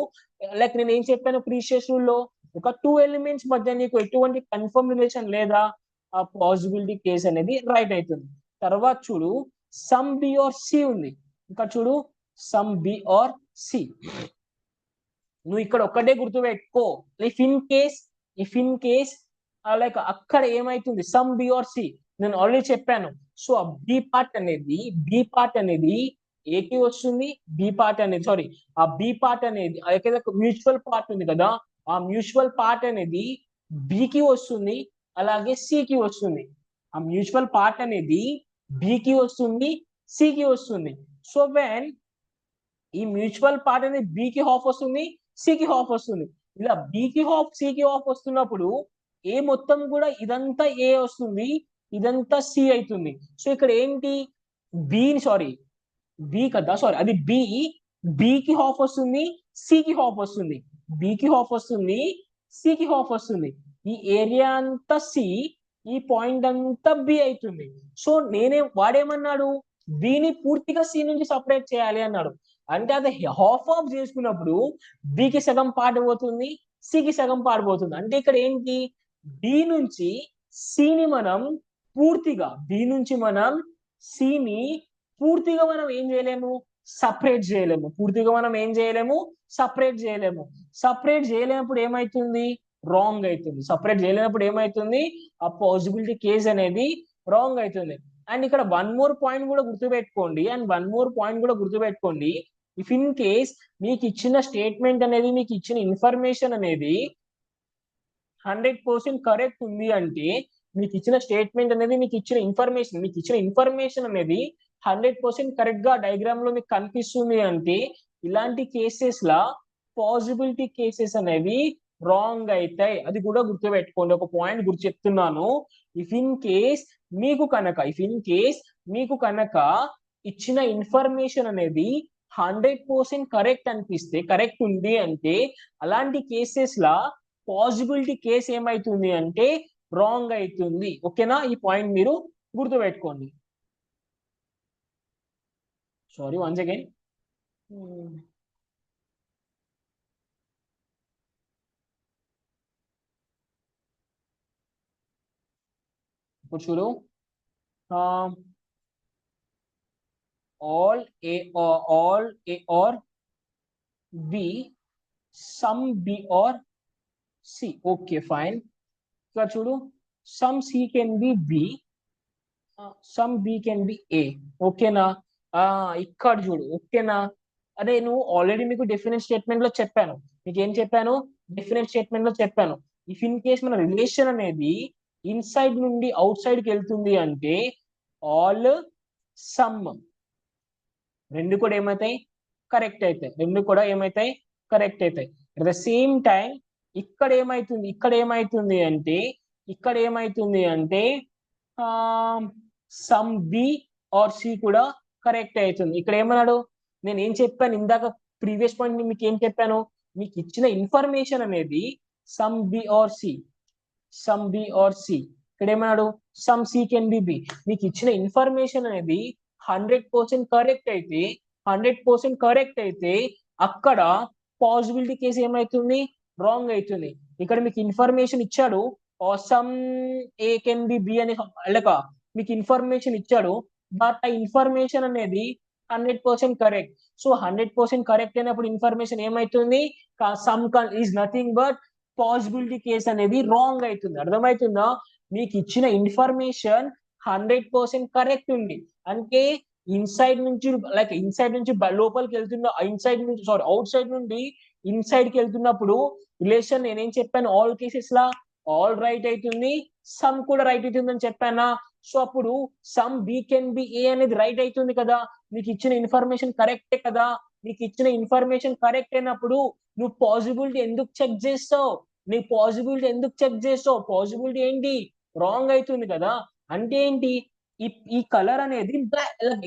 లైక్ నేను ఏం చెప్పాను ప్రీషియస్ రూల్ లో, ఒక 2 ఎలిమెంట్స్ మధ్య నీకు ఎటువంటి కన్ఫర్మ్ రిలేషన్ లేదా, ఆ పాసిబిలిటీ కేస్ అనేది రైట్ అవుతుంది. తర్వాత చూడు, సమ్ బి ఆర్ సి ఉంది. ఇంకా చూడు, సమ్ బి ఆర్ సి. నువ్వు ఇక్కడ ఒక్కటే గుర్తుపెట్టుకో, ఇఫ్ ఇన్ కేస్ లైక్ అక్కడ ఏమైతుంది, సమ్ బి ఆర్ సి నేను ఆల్రెడీ చెప్పాను. సో ఆ బి పార్ట్ అనేది ఏకి వస్తుంది. బి పార్ట్ అనేది ఆ బి పార్ట్ అనేది మ్యూచువల్ పార్ట్ ఉంది కదా, ఆ మ్యూచువల్ పార్ట్ అనేది బికి వస్తుంది, అలాగే సికి వస్తుంది. ఆ మ్యూచువల్ పార్ట్ అనేది బికి వస్తుంది, సికి వస్తుంది. సో వెన్ ఈ మ్యూచువల్ పార్ట్ అనేది బికి హాఫ్ వస్తుంది, సికి హాఫ్ వస్తుంది. ఇలా బికి హాఫ్ సికి హాఫ్ వస్తున్నప్పుడు ఏ మొత్తం కూడా ఇదంతా ఏ వస్తుంది, ఇదంతా సి అవుతుంది. సో ఇక్కడ ఏంటి, బి కదా, అది బికి హాఫ్ వస్తుంది, సికి హాఫ్ వస్తుంది. బికి హాఫ్ వస్తుంది, సికి హాఫ్ వస్తుంది. ఈ ఏరియా అంతా సి, ఈ పాయింట్ అంతా బి అవుతుంది. సో వాడేమన్నాడు, బిని పూర్తిగా సి నుంచి సపరేట్ చేయాలి అన్నాడు. అంటే అది హాఫ్ ఆఫ్ చేసుకున్నప్పుడు బికి సగం పార్ట్ పోతుంది, సికి సగం పార్ట్ పోతుంది. అంటే ఇక్కడ ఏంటి, బి నుంచి సిని మనం పూర్తిగా మనం ఏం చేయలేము, సపరేట్ చేయలేము. సపరేట్ చేయలేనప్పుడు ఏమైతుంది, రాంగ్ అవుతుంది. సపరేట్ చేయలేనప్పుడు ఏమైతుంది, ఆ పాసిబిలిటీ కేస్ అనేది రాంగ్ అవుతుంది. అండ్ ఇక్కడ వన్ మోర్ పాయింట్ కూడా గుర్తుపెట్టుకోండి. ఇఫ్ ఇన్ కేస్ మీకు ఇచ్చిన స్టేట్మెంట్ అనేది, మీకు ఇచ్చిన ఇన్ఫర్మేషన్ అనేది 100% కరెక్ట్ ఉంది అంటే, మీకు ఇచ్చిన స్టేట్మెంట్ అనేది, మీకు ఇచ్చిన ఇన్ఫర్మేషన్ అనేది 100% కరెక్ట్ గా డయాగ్రామ్ లో మీకు కనిపిస్తుంది అంటే, ఇలాంటి కేసెస్ లా పాసిబిలిటీ కేసెస్ అనేవి రాంగ్ అవుతాయి. అది కూడా గుర్తుపెట్టుకోండి. ఒక పాయింట్ గుర్తు చెప్తున్నాను. ఇఫ్ ఇన్ కేస్ మీకు కనుక ఇచ్చిన ఇన్ఫర్మేషన్ అనేది 100% కరెక్ట్ అనిపిస్తే, కరెక్ట్ ఉంది అంటే, అలాంటి కేసెస్ లా పాసిబిలిటీ కేస్ ఏమైతుంది అంటే రాంగ్ అవుతుంది. ఓకేనా? ఈ పాయింట్ మీరు గుర్తుపెట్టుకోండి. Sorry, once again. ఇప్పుడు చూడు, all A or B, some B or C. Okay, fine. ఇక్కడ చూడు, some C can be B, some B can be A. ఓకేనా? ఇక్కడ చూడు, ఓకేనా? అదే నువ్వు ఆల్రెడీ మీకు డెఫినెట్ స్టేట్మెంట్ లో చెప్పాను. మీకు ఏం చెప్పాను? డెఫినెట్ స్టేట్మెంట్ లో చెప్పాను. ఇఫ్ ఇన్ కేస్ మన రిలేషన్ అనేది ఇన్సైడ్ నుండి అవుట్ సైడ్ కి వెళ్తుంది అంటే ఆల్ సమ్ రెండు కూడా ఏమవుతాయి? కరెక్ట్ అవుతాయి. రెండు కూడా ఏమవుతాయి? కరెక్ట్ అవుతాయి. అట్ ద సేమ్ టైం ఇక్కడ ఏమైతుంది అంటే సమ్ బి ఆర్ సి కూడా కరెక్ట్ అవుతుంది. ఇక్కడ ఏమన్నాడు? నేను ఏం చెప్పాను ఇందాక ప్రీవియస్ పాయింట్ మీకు ఏం చెప్పాను? మీకు ఇచ్చిన ఇన్ఫర్మేషన్ అనేది సమ్ బి ఆర్ సి, ఇక్కడ ఏమన్నాడు? Some C can B B. మీకు ఇచ్చిన ఇన్ఫర్మేషన్ అనేది 100% కరెక్ట్ అయితే అక్కడ పాసిబిలిటీ కేసు ఏమైతుంది? రాంగ్ అవుతుంది. ఇక్కడ మీకు ఇన్ఫర్మేషన్ ఇచ్చాడు, some A can B B అని లేక మీకు ఇన్ఫర్మేషన్ ఇచ్చాడు, బట్ ఆ ఇన్ఫర్మేషన్ అనేది 100% కరెక్ట్. సో 100% కరెక్ట్ అయినప్పుడు ఇన్ఫర్మేషన్ ఏమైతుంది? Some is nothing but possibility case అనేది రాంగ్ అవుతుంది. అర్థమవుతుందా? మీకు ఇచ్చిన ఇన్ఫర్మేషన్ 100% కరెక్ట్ ఉంది అంటే ఇన్సైడ్ నుంచి లోపలికి వెళ్తున్న అవుట్ సైడ్ నుండి ఇన్సైడ్ కి వెళ్తున్నప్పుడు రిలేషన్ నేనేం చెప్పాను? ఆల్ కేసెస్ లా ఆల్ రైట్ అవుతుంది, సమ్ కూడా రైట్ అవుతుంది అని చెప్పానా? సో అప్పుడు some B can be A అనేది రైట్ అవుతుంది కదా. నీకు ఇచ్చిన ఇన్ఫర్మేషన్ కరెక్టే కదా. నీకు ఇచ్చిన ఇన్ఫర్మేషన్ కరెక్ట్ అయినప్పుడు నువ్వు పాసిబిలిటీ ఎందుకు చెక్ చేస్తావు? పాసిబిలిటీ ఏంటి? రాంగ్ అవుతుంది కదా. అంటే ఏంటి? ఈ కలర్ అనేది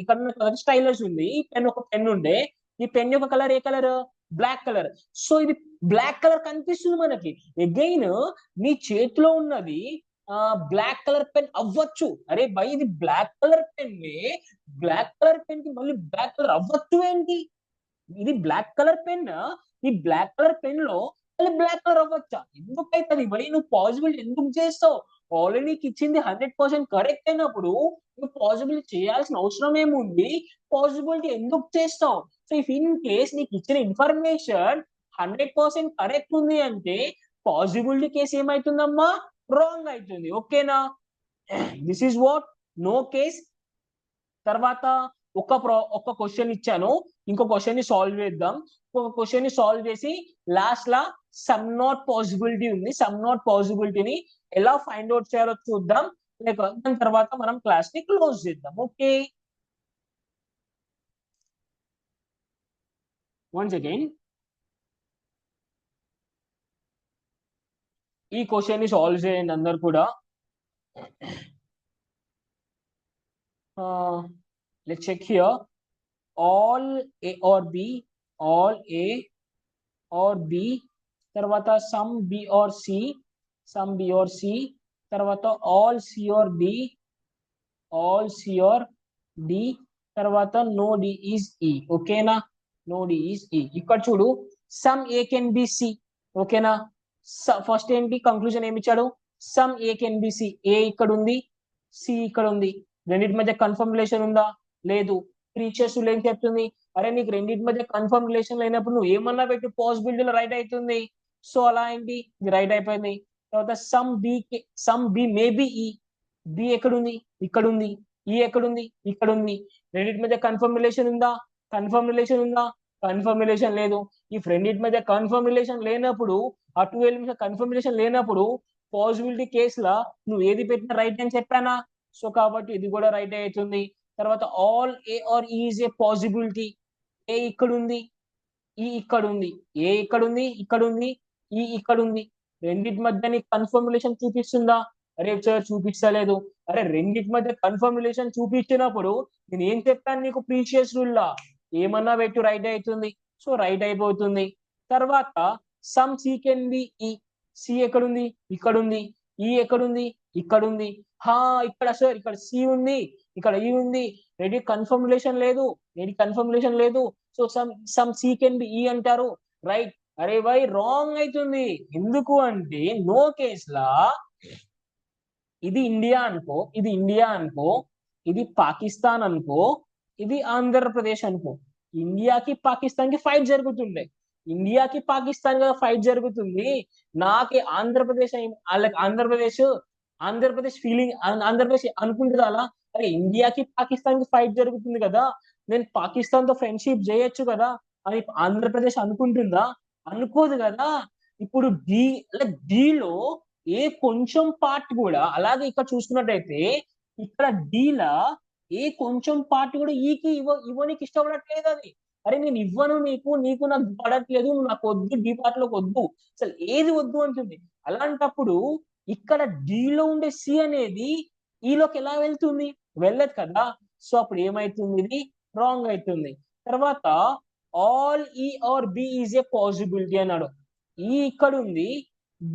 ఇక్కడ స్టైలర్స్ ఉంది, ఈ పెన్ ఒక పెన్ ఉండే, ఈ పెన్ యొక్క కలర్ ఏ కలర్? Black colour. సో ఇది బ్లాక్ కలర్ కనిపిస్తుంది మనకి. అగైన్ నీ చేతిలో ఉన్నది బ్లాక్ కలర్ పెన్ అవ్వచ్చు. అరే బై, ఇది బ్లాక్ కలర్ పెన్ కి మళ్ళీ బ్లాక్ కలర్ అవ్వచ్చు ఏంటి? ఇది బ్లాక్ కలర్ పెన్. ఈ బ్లాక్ కలర్ పెన్ లో మళ్ళీ బ్లాక్ కలర్ అవ్వచ్చా? ఎందుకైతుంది బై? నువ్వు పాసిబిలిటీ ఎందుకు చేస్తావు? ఆల్రెడీ నీకు ఇచ్చింది 100% కరెక్ట్ అయినప్పుడు నువ్వు పాసిబిలిటీ చేయాల్సిన అవసరం ఏముంది? పాసిబిలిటీ ఎందుకు చేస్తావు? సో ఇఫ్ ఇన్ కేస్ నీకు ఇచ్చిన ఇన్ఫర్మేషన్ 100% కరెక్ట్ ఉంది అంటే పాసిబిలిటీ కేసు ఏమైతుందమ్మా? రాంగ్ అవుతుంది. ఓకేనా? This is what no case. తర్వాత ఒక క్వశ్చన్ ఇచ్చాను, ఇంకో క్వశ్చన్ ని సాల్వ్ చేద్దాం. ఒక క్వశ్చన్ ని సాల్వ్ చేసి last law some not possibility ఉంది, సమ్ నాట్ పాసిబిలిటీని ఎలా ఫైండ్ అవుట్ చేయాలో చూద్దాం. దాని తర్వాత మనం క్లాస్ ని క్లోజ్ చేద్దాం. ఓకే, వన్స్ అగైన్ ఈ క్వశ్చన్ ని సాల్వ్ చేయండి అందరు కూడా. let's check here. all A or B, all A or B, తర్వాత some B or C, తర్వాత all C or D, తర్వాత no D is E. ఓకేనా? no D is E. ఇక్కడ చూడు, some A can be C. ఓకేనా? ఫస్ట్ ఏంటి కంక్లూజన్ ఏమి ఇచ్చాడు? some A can be C. A ఇక్కడ ఉంది, C ఇక్కడ ఉంది. రెండింటి మధ్య కన్ఫర్మ్ రిలేషన్ ఉందా? లేదు. ప్రీవియస్ రూల్ ఏం చెప్తుంది? అరే నీకు రెండింటి మధ్య కన్ఫర్మ్ రిలేషన్ లేనప్పుడు నువ్వు ఏమన్నా పెట్టి పాసిబిలిటీలో రైట్ అవుతుంది. సో అలా ఏంటి, ఇది రైట్ అయిపోయింది. తర్వాత సమ్ బి మే బి ఈ. బి ఎక్కడుంది? ఇక్కడ ఉంది. ఈ ఎక్కడుంది? ఇక్కడ ఉంది. రెండింటి మధ్య కన్ఫర్మ్ రిలేషన్ ఉందా? కన్ఫర్మ్ రిలేషన్ లేదు. ఈ రెండింటి మధ్య కన్ఫర్మ్ రిలేషన్ లేనప్పుడు, ఆ టూ ఎలిమెంట్స్ కన్ఫర్మ్ రిలేషన్ లేనప్పుడు పాసిబిలిటీ కేసులా నువ్వు ఏది పెట్టినా రైట్ అని చెప్పానా? సో కాబట్టి ఇది కూడా రైట్ అవుతుంది. తర్వాత ఆల్ ఏ ఆర్ ఈ ఈజ్ ఏ పాసిబిలిటీ. ఏ ఇక్కడ ఉంది, ఈ ఇక్కడ ఉంది. ఏ ఇక్కడ ఉంది, ఇక్కడ ఉంది. ఈ ఇక్కడ ఉంది. రెండిటి మధ్య నీకు కన్ఫర్మ్ రిలేషన్ చూపిస్తుందా? అరే సార్ చూపిస్తలేదు. అరే రెండిటి మధ్య కన్ఫర్మ్ రిలేషన్ చూపించినప్పుడు నేను ఏం చెప్పాను నీకు ప్రీషియస్ రూల్ లా ఏమన్నా పెట్టు రైట్ అవుతుంది. సో రైట్ అయిపోతుంది. తర్వాత సమ్ సి కెన్ బి ఈ. సి ఎక్కడుంది? ఇక్కడ ఉంది. ఈ ఎక్కడుంది? ఇక్కడ ఉంది. హా ఇక్కడ సార్ ఇక్కడ సి ఉంది, ఇక్కడ ఈ ఉంది. రెడీ కన్ఫర్మ్ రిలేషన్ లేదు, రెడీ కన్ఫర్మ్ రిలేషన్ లేదు. So some C can be E అంటారు, రైట్. అరే భాయ్ రాంగ్ అవుతుంది. ఎందుకు అంటే నో కేస్ లా ఇది ఇండియా అనుకో, ఇది ఇండియా అనుకో, ఇది పాకిస్తాన్ అనుకో, ఇది ఆంధ్రప్రదేశ్ అనుకో. ఇండియాకి పాకిస్తాన్ కి ఫైట్ జరుగుతుండే. ఇండియాకి పాకిస్తాన్ గా ఫైట్ జరుగుతుంది. నాకి ఆంధ్రప్రదేశ్ వాళ్ళకి ఆంధ్రప్రదేశ్ ఆంధ్రప్రదేశ్ ఫీలింగ్ ఆంధ్రప్రదేశ్ అనుకుంటుంది అలా. అరే ఇండియాకి పాకిస్తాన్ కి ఫైట్ జరుగుతుంది కదా, నేను పాకిస్తాన్ తో ఫ్రెండ్షిప్ చేయొచ్చు కదా అని ఆంధ్రప్రదేశ్ అనుకుంటుందా? అనుకోదు కదా. ఇప్పుడు డీలో ఏ కొంచెం పార్ట్ కూడా అలాగే ఇక్కడ చూసుకున్నట్టయితే ఇక్కడ డీలా ఏ కొంచెం పార్ట్ కూడా ఈకి ఇవ్వనికి ఇష్టపడట్లేదు అది. అరే నేను ఇవ్వను నీకు, నీకు నాకు పడట్లేదు, నాకు వద్దు, డీ పార్ట్ లోకి వద్దు, అసలు ఏది వద్దు అంటుంది. అలాంటప్పుడు ఇక్కడ డీలో ఉండే సి అనేది ఈలోకి ఎలా వెళ్తుంది? వెళ్ళదు కదా. సో అప్పుడు ఏమైతుంది? ఇది రాంగ్ అవుతుంది. తర్వాత all E are B is a possibility అన్నాడు. ఈ ఇక్కడ ఉంది,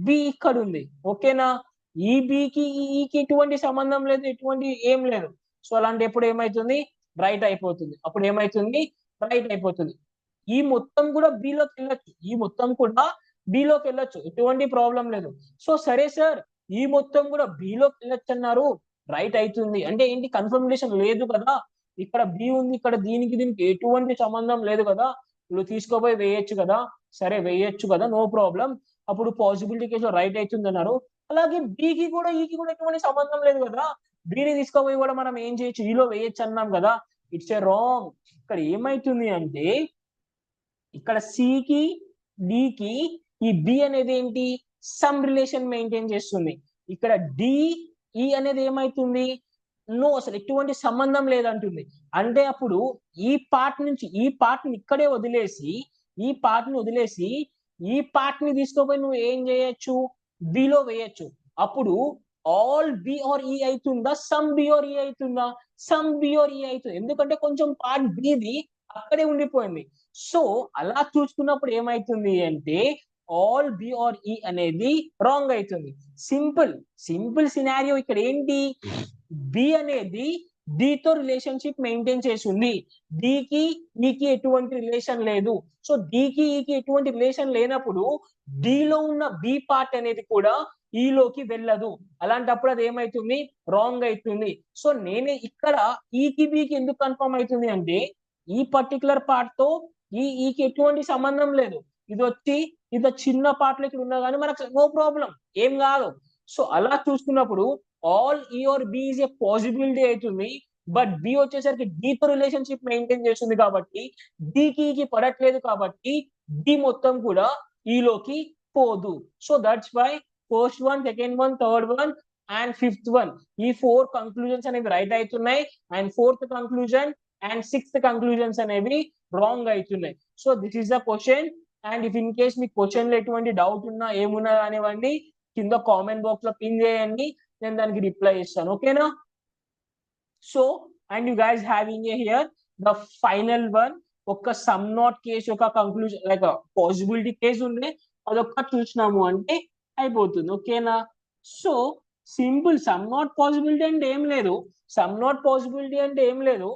బి ఇక్కడ ఉంది, ఓకేనా. ఈ బికి ఈకి ఎటువంటి సంబంధం లేదు, ఎటువంటి ఏం లేదు. సో అలాంటి ఎప్పుడు ఏమైతుంది? రైట్ అయిపోతుంది. అప్పుడు ఏమైతుంది? రైట్ అయిపోతుంది. ఈ మొత్తం కూడా బిలోకి వెళ్ళొచ్చు, ఈ మొత్తం కూడా బిలోకి వెళ్ళొచ్చు, ఎటువంటి ప్రాబ్లం లేదు. సో సరే సార్ ఈ మొత్తం కూడా బిలోకి వెళ్ళొచ్చు అన్నారు, రైట్ అవుతుంది. అంటే ఏంటి? కన్ఫర్మేషన్ లేదు కదా, ఇక్కడ బి ఉంది, ఇక్కడ దీనికి దీనికి ఎటువంటి సంబంధం లేదు కదా, నువ్వు తీసుకోపోయి వేయొచ్చు కదా. సరే వేయొచ్చు కదా, నో ప్రాబ్లం. అప్పుడు పాసిబిలిటీ కేసులో రైట్ అవుతుంది అన్నారు. అలాగే బికి కూడా ఈకి కూడా ఎటువంటి సంబంధం లేదు కదా, బిని తీసుకోపోయి కూడా మనం ఏం చేయొచ్చు? ఈలో వేయొచ్చు అన్నాం కదా. It's a wrong. ఇక్కడ ఏమైతుంది అంటే ఇక్కడ సికి డికి ఈ బి అనేది ఏంటి? సమ్ రిలేషన్ మెయింటైన్ చేస్తుంది. ఇక్కడ ఈ అనేది ఏమైతుంది? నో, అసలు ఎటువంటి సంబంధం లేదంటుంది. అంటే అప్పుడు ఈ పార్ట్ నుంచి ఈ పార్ట్ ని ఇక్కడే వదిలేసి, ఈ పార్ట్ ని వదిలేసి ఈ పార్ట్ ని తీసుకోపోయి నువ్వు ఏం చేయొచ్చు? బిలో వేయొచ్చు. అప్పుడు ఆల్ బి ఆర్ ఈ అవుతుందా? సమ్ బి ఆర్ ఈ అవుతుందా? సమ్ బి ఆర్ ఈ అవుతుంది. ఎందుకంటే కొంచెం పార్ట్ బిది అక్కడే ఉండిపోయింది. సో అలా చూసుకున్నప్పుడు ఏమైతుంది అంటే ఆల్ బి ఆర్ ఈ అనేది రాంగ్ అవుతుంది. సింపుల్ సినారియో ఇక్కడ ఏంటి? బి అనేది డితో రిలేషన్షిప్ మెయింటైన్ చేసింది, డికి ఈకి ఎటువంటి రిలేషన్ లేదు. సో డికి ఈకి ఎటువంటి రిలేషన్ లేనప్పుడు డిలో ఉన్న బి పార్ట్ అనేది కూడా ఈలోకి వెళ్ళదు. అలాంటప్పుడు అది ఏమైతుంది? రాంగ్ అవుతుంది. సో నేనే ఇక్కడ ఈకి బికి ఎందుకు కన్ఫర్మ్ అవుతుంది అంటే ఈ పర్టికులర్ పార్ట్ తో ఈకి ఎటువంటి సంబంధం లేదు. ఇది వచ్చి ఇది చిన్న పార్ట్లో ఇక్కడ ఉన్నా కానీ మనకు నో ప్రాబ్లం, ఏం కాదు. సో అలా చూసుకున్నప్పుడు all E are B is a possibility అవుతుంది. బట్ బి వచ్చేసరికి డీతో రిలేషన్షిప్ మెయింటైన్ చేస్తుంది కాబట్టి డికి పడట్లేదు కాబట్టి డి మొత్తం కూడా ఈలోకి పోదు. So that's why first one, second one, third one and fifth one ఈ 4 కంక్లూజన్స్ అనేవి రైట్ అవుతున్నాయి. And 4th conclusion and 6th conclusions అనేవి రాంగ్ అవుతున్నాయి. So this is the question. And if in case మీకు క్వశ్చన్ లో ఎటువంటి డౌట్ ఉన్నా ఏమున్నా కానివ్వండి కింద కామెంట్ బాక్స్ లో పిన్ చేయండి, నేను దానికి రిప్లై ఇస్తాను, ఓకేనా. So and you guys having a here the final one. ఒక సమ్ నాట్ కేసు, ఒక కంక్లూజన్ లైక్ పాసిబిలిటీ కేసు ఉండే అదొక్క చూసినాము అంటే అయిపోతుంది, ఓకేనా. So simple some not possibility అంటే ఏం లేదు, సమ్ నాట్ పాసిబిలిటీ అంటే ఏం లేదు.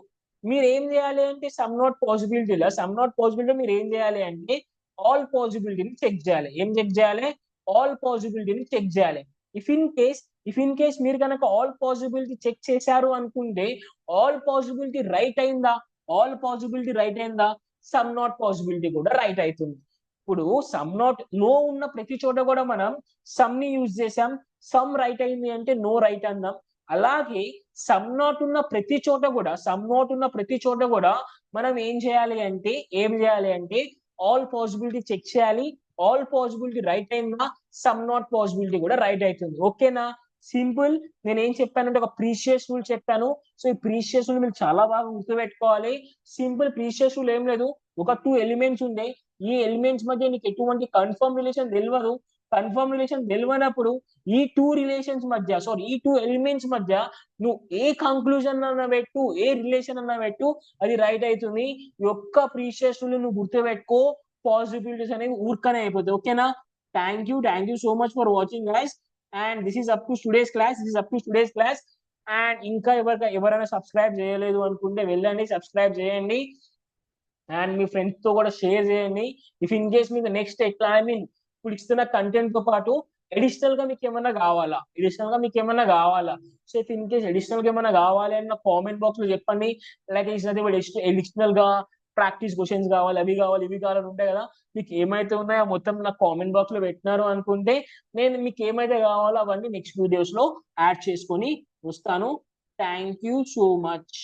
మీరు ఏం చేయాలి అంటే సమ్ నాట్ పాసిబిలిటీ మీరు ఏం చేయాలి అంటే ఆల్ పాసిబిలిటీని చెక్ చేయాలి. ఏం చెక్ చేయాలి? ఆల్ పాసిబిలిటీని చెక్ చేయాలి. ఇఫ్ ఇన్ కేస్ మీరు కనుక ఆల్ పాసిబిలిటీ చెక్ చేశారు అనుకుంటే ఆల్ పాసిబిలిటీ రైట్ అయిందా? సమ్ నాట్ పాసిబిలిటీ కూడా రైట్ అవుతుంది. ఇప్పుడు సమ్ నాట్ నో ఉన్న ప్రతి చోట కూడా మనం సమ్ ని యూజ్ చేసాం, సమ్ రైట్ అయింది అంటే నో రైట్ అన్నాం. అలాగే సమ్ నాట్ ఉన్న ప్రతి చోట కూడా మనం ఏం చేయాలి అంటే ఆల్ పాసిబిలిటీ చెక్ చేయాలి. ఆల్ పాసిబిలిటీ రైట్ అయిందా? సమ్ నాట్ పాసిబిలిటీ కూడా రైట్ అవుతుంది, ఓకేనా. సింపుల్. నేను ఏం చెప్పానంటే ఒక ప్రీషియస్ రూల్ చెప్పాను. సో ఈ ప్రీషియస్ రూల్ మీరు చాలా బాగా గుర్తుపెట్టుకోవాలి. సింపుల్ ప్రీషియస్ రూల్ ఏం లేదు, ఒక 2 ఎలిమెంట్స్ ఉండే, ఈ ఎలిమెంట్స్ మధ్య నీకు ఎటువంటి కన్ఫర్మ్ రిలేషన్ తెలియదు. కన్ఫర్మ్ రిలేషన్ తెలియనప్పుడు ఈ టూ రిలేషన్స్ మధ్య ఈ టూ ఎలిమెంట్స్ మధ్య నువ్వు ఏ కంక్లూజన్ అన్న పెట్టు, ఏ రిలేషన్ అన్న పెట్టు, అది రైట్ అవుతుంది. ఈ ఒక్క ప్రీషియస్ నువ్వు గుర్తుపెట్టుకో, పాసిబిలిటీస్ అనేవి ఊరికనే అయిపోతాయి. ఓకేనా? Thank you so much for watching guys. And this is up to today's class. And ఇంకా ఎవరైనా సబ్స్క్రైబ్ చేయలేదు అనుకుంటే వెళ్ళండి, సబ్స్క్రైబ్ చేయండి. అండ్ మీ ఫ్రెండ్స్ తో కూడా షేర్ చేయండి. ఇఫ్ ఇన్ కేస్ మీకు నెక్స్ట్ ఎట్లా ఇప్పుడు ఇస్తున్న కంటెంట్ తో పాటు అడిషనల్ గా మీకు ఏమన్నా కావాలా? So if in case additional గా ఏమన్నా కావాలి అన్న కామెంట్ బాక్స్ లో చెప్పండి. లైక్ అడిషనల్ గా ప్రాక్టీస్ క్వశ్చన్స్ కావాలి, అవి కావాలి, ఇవి కావాలని ఉంటాయి కదా. మీకు ఏమైతే ఉన్నాయో మొత్తం నాకు కామెంట్ బాక్స్ లో పెట్టినారు అనుకుంటే నేను మీకు ఏమైతే కావాలో అవన్నీ నెక్స్ట్ వీడియోస్ లో యాడ్ చేసుకొని వస్తాను. Thank you so much.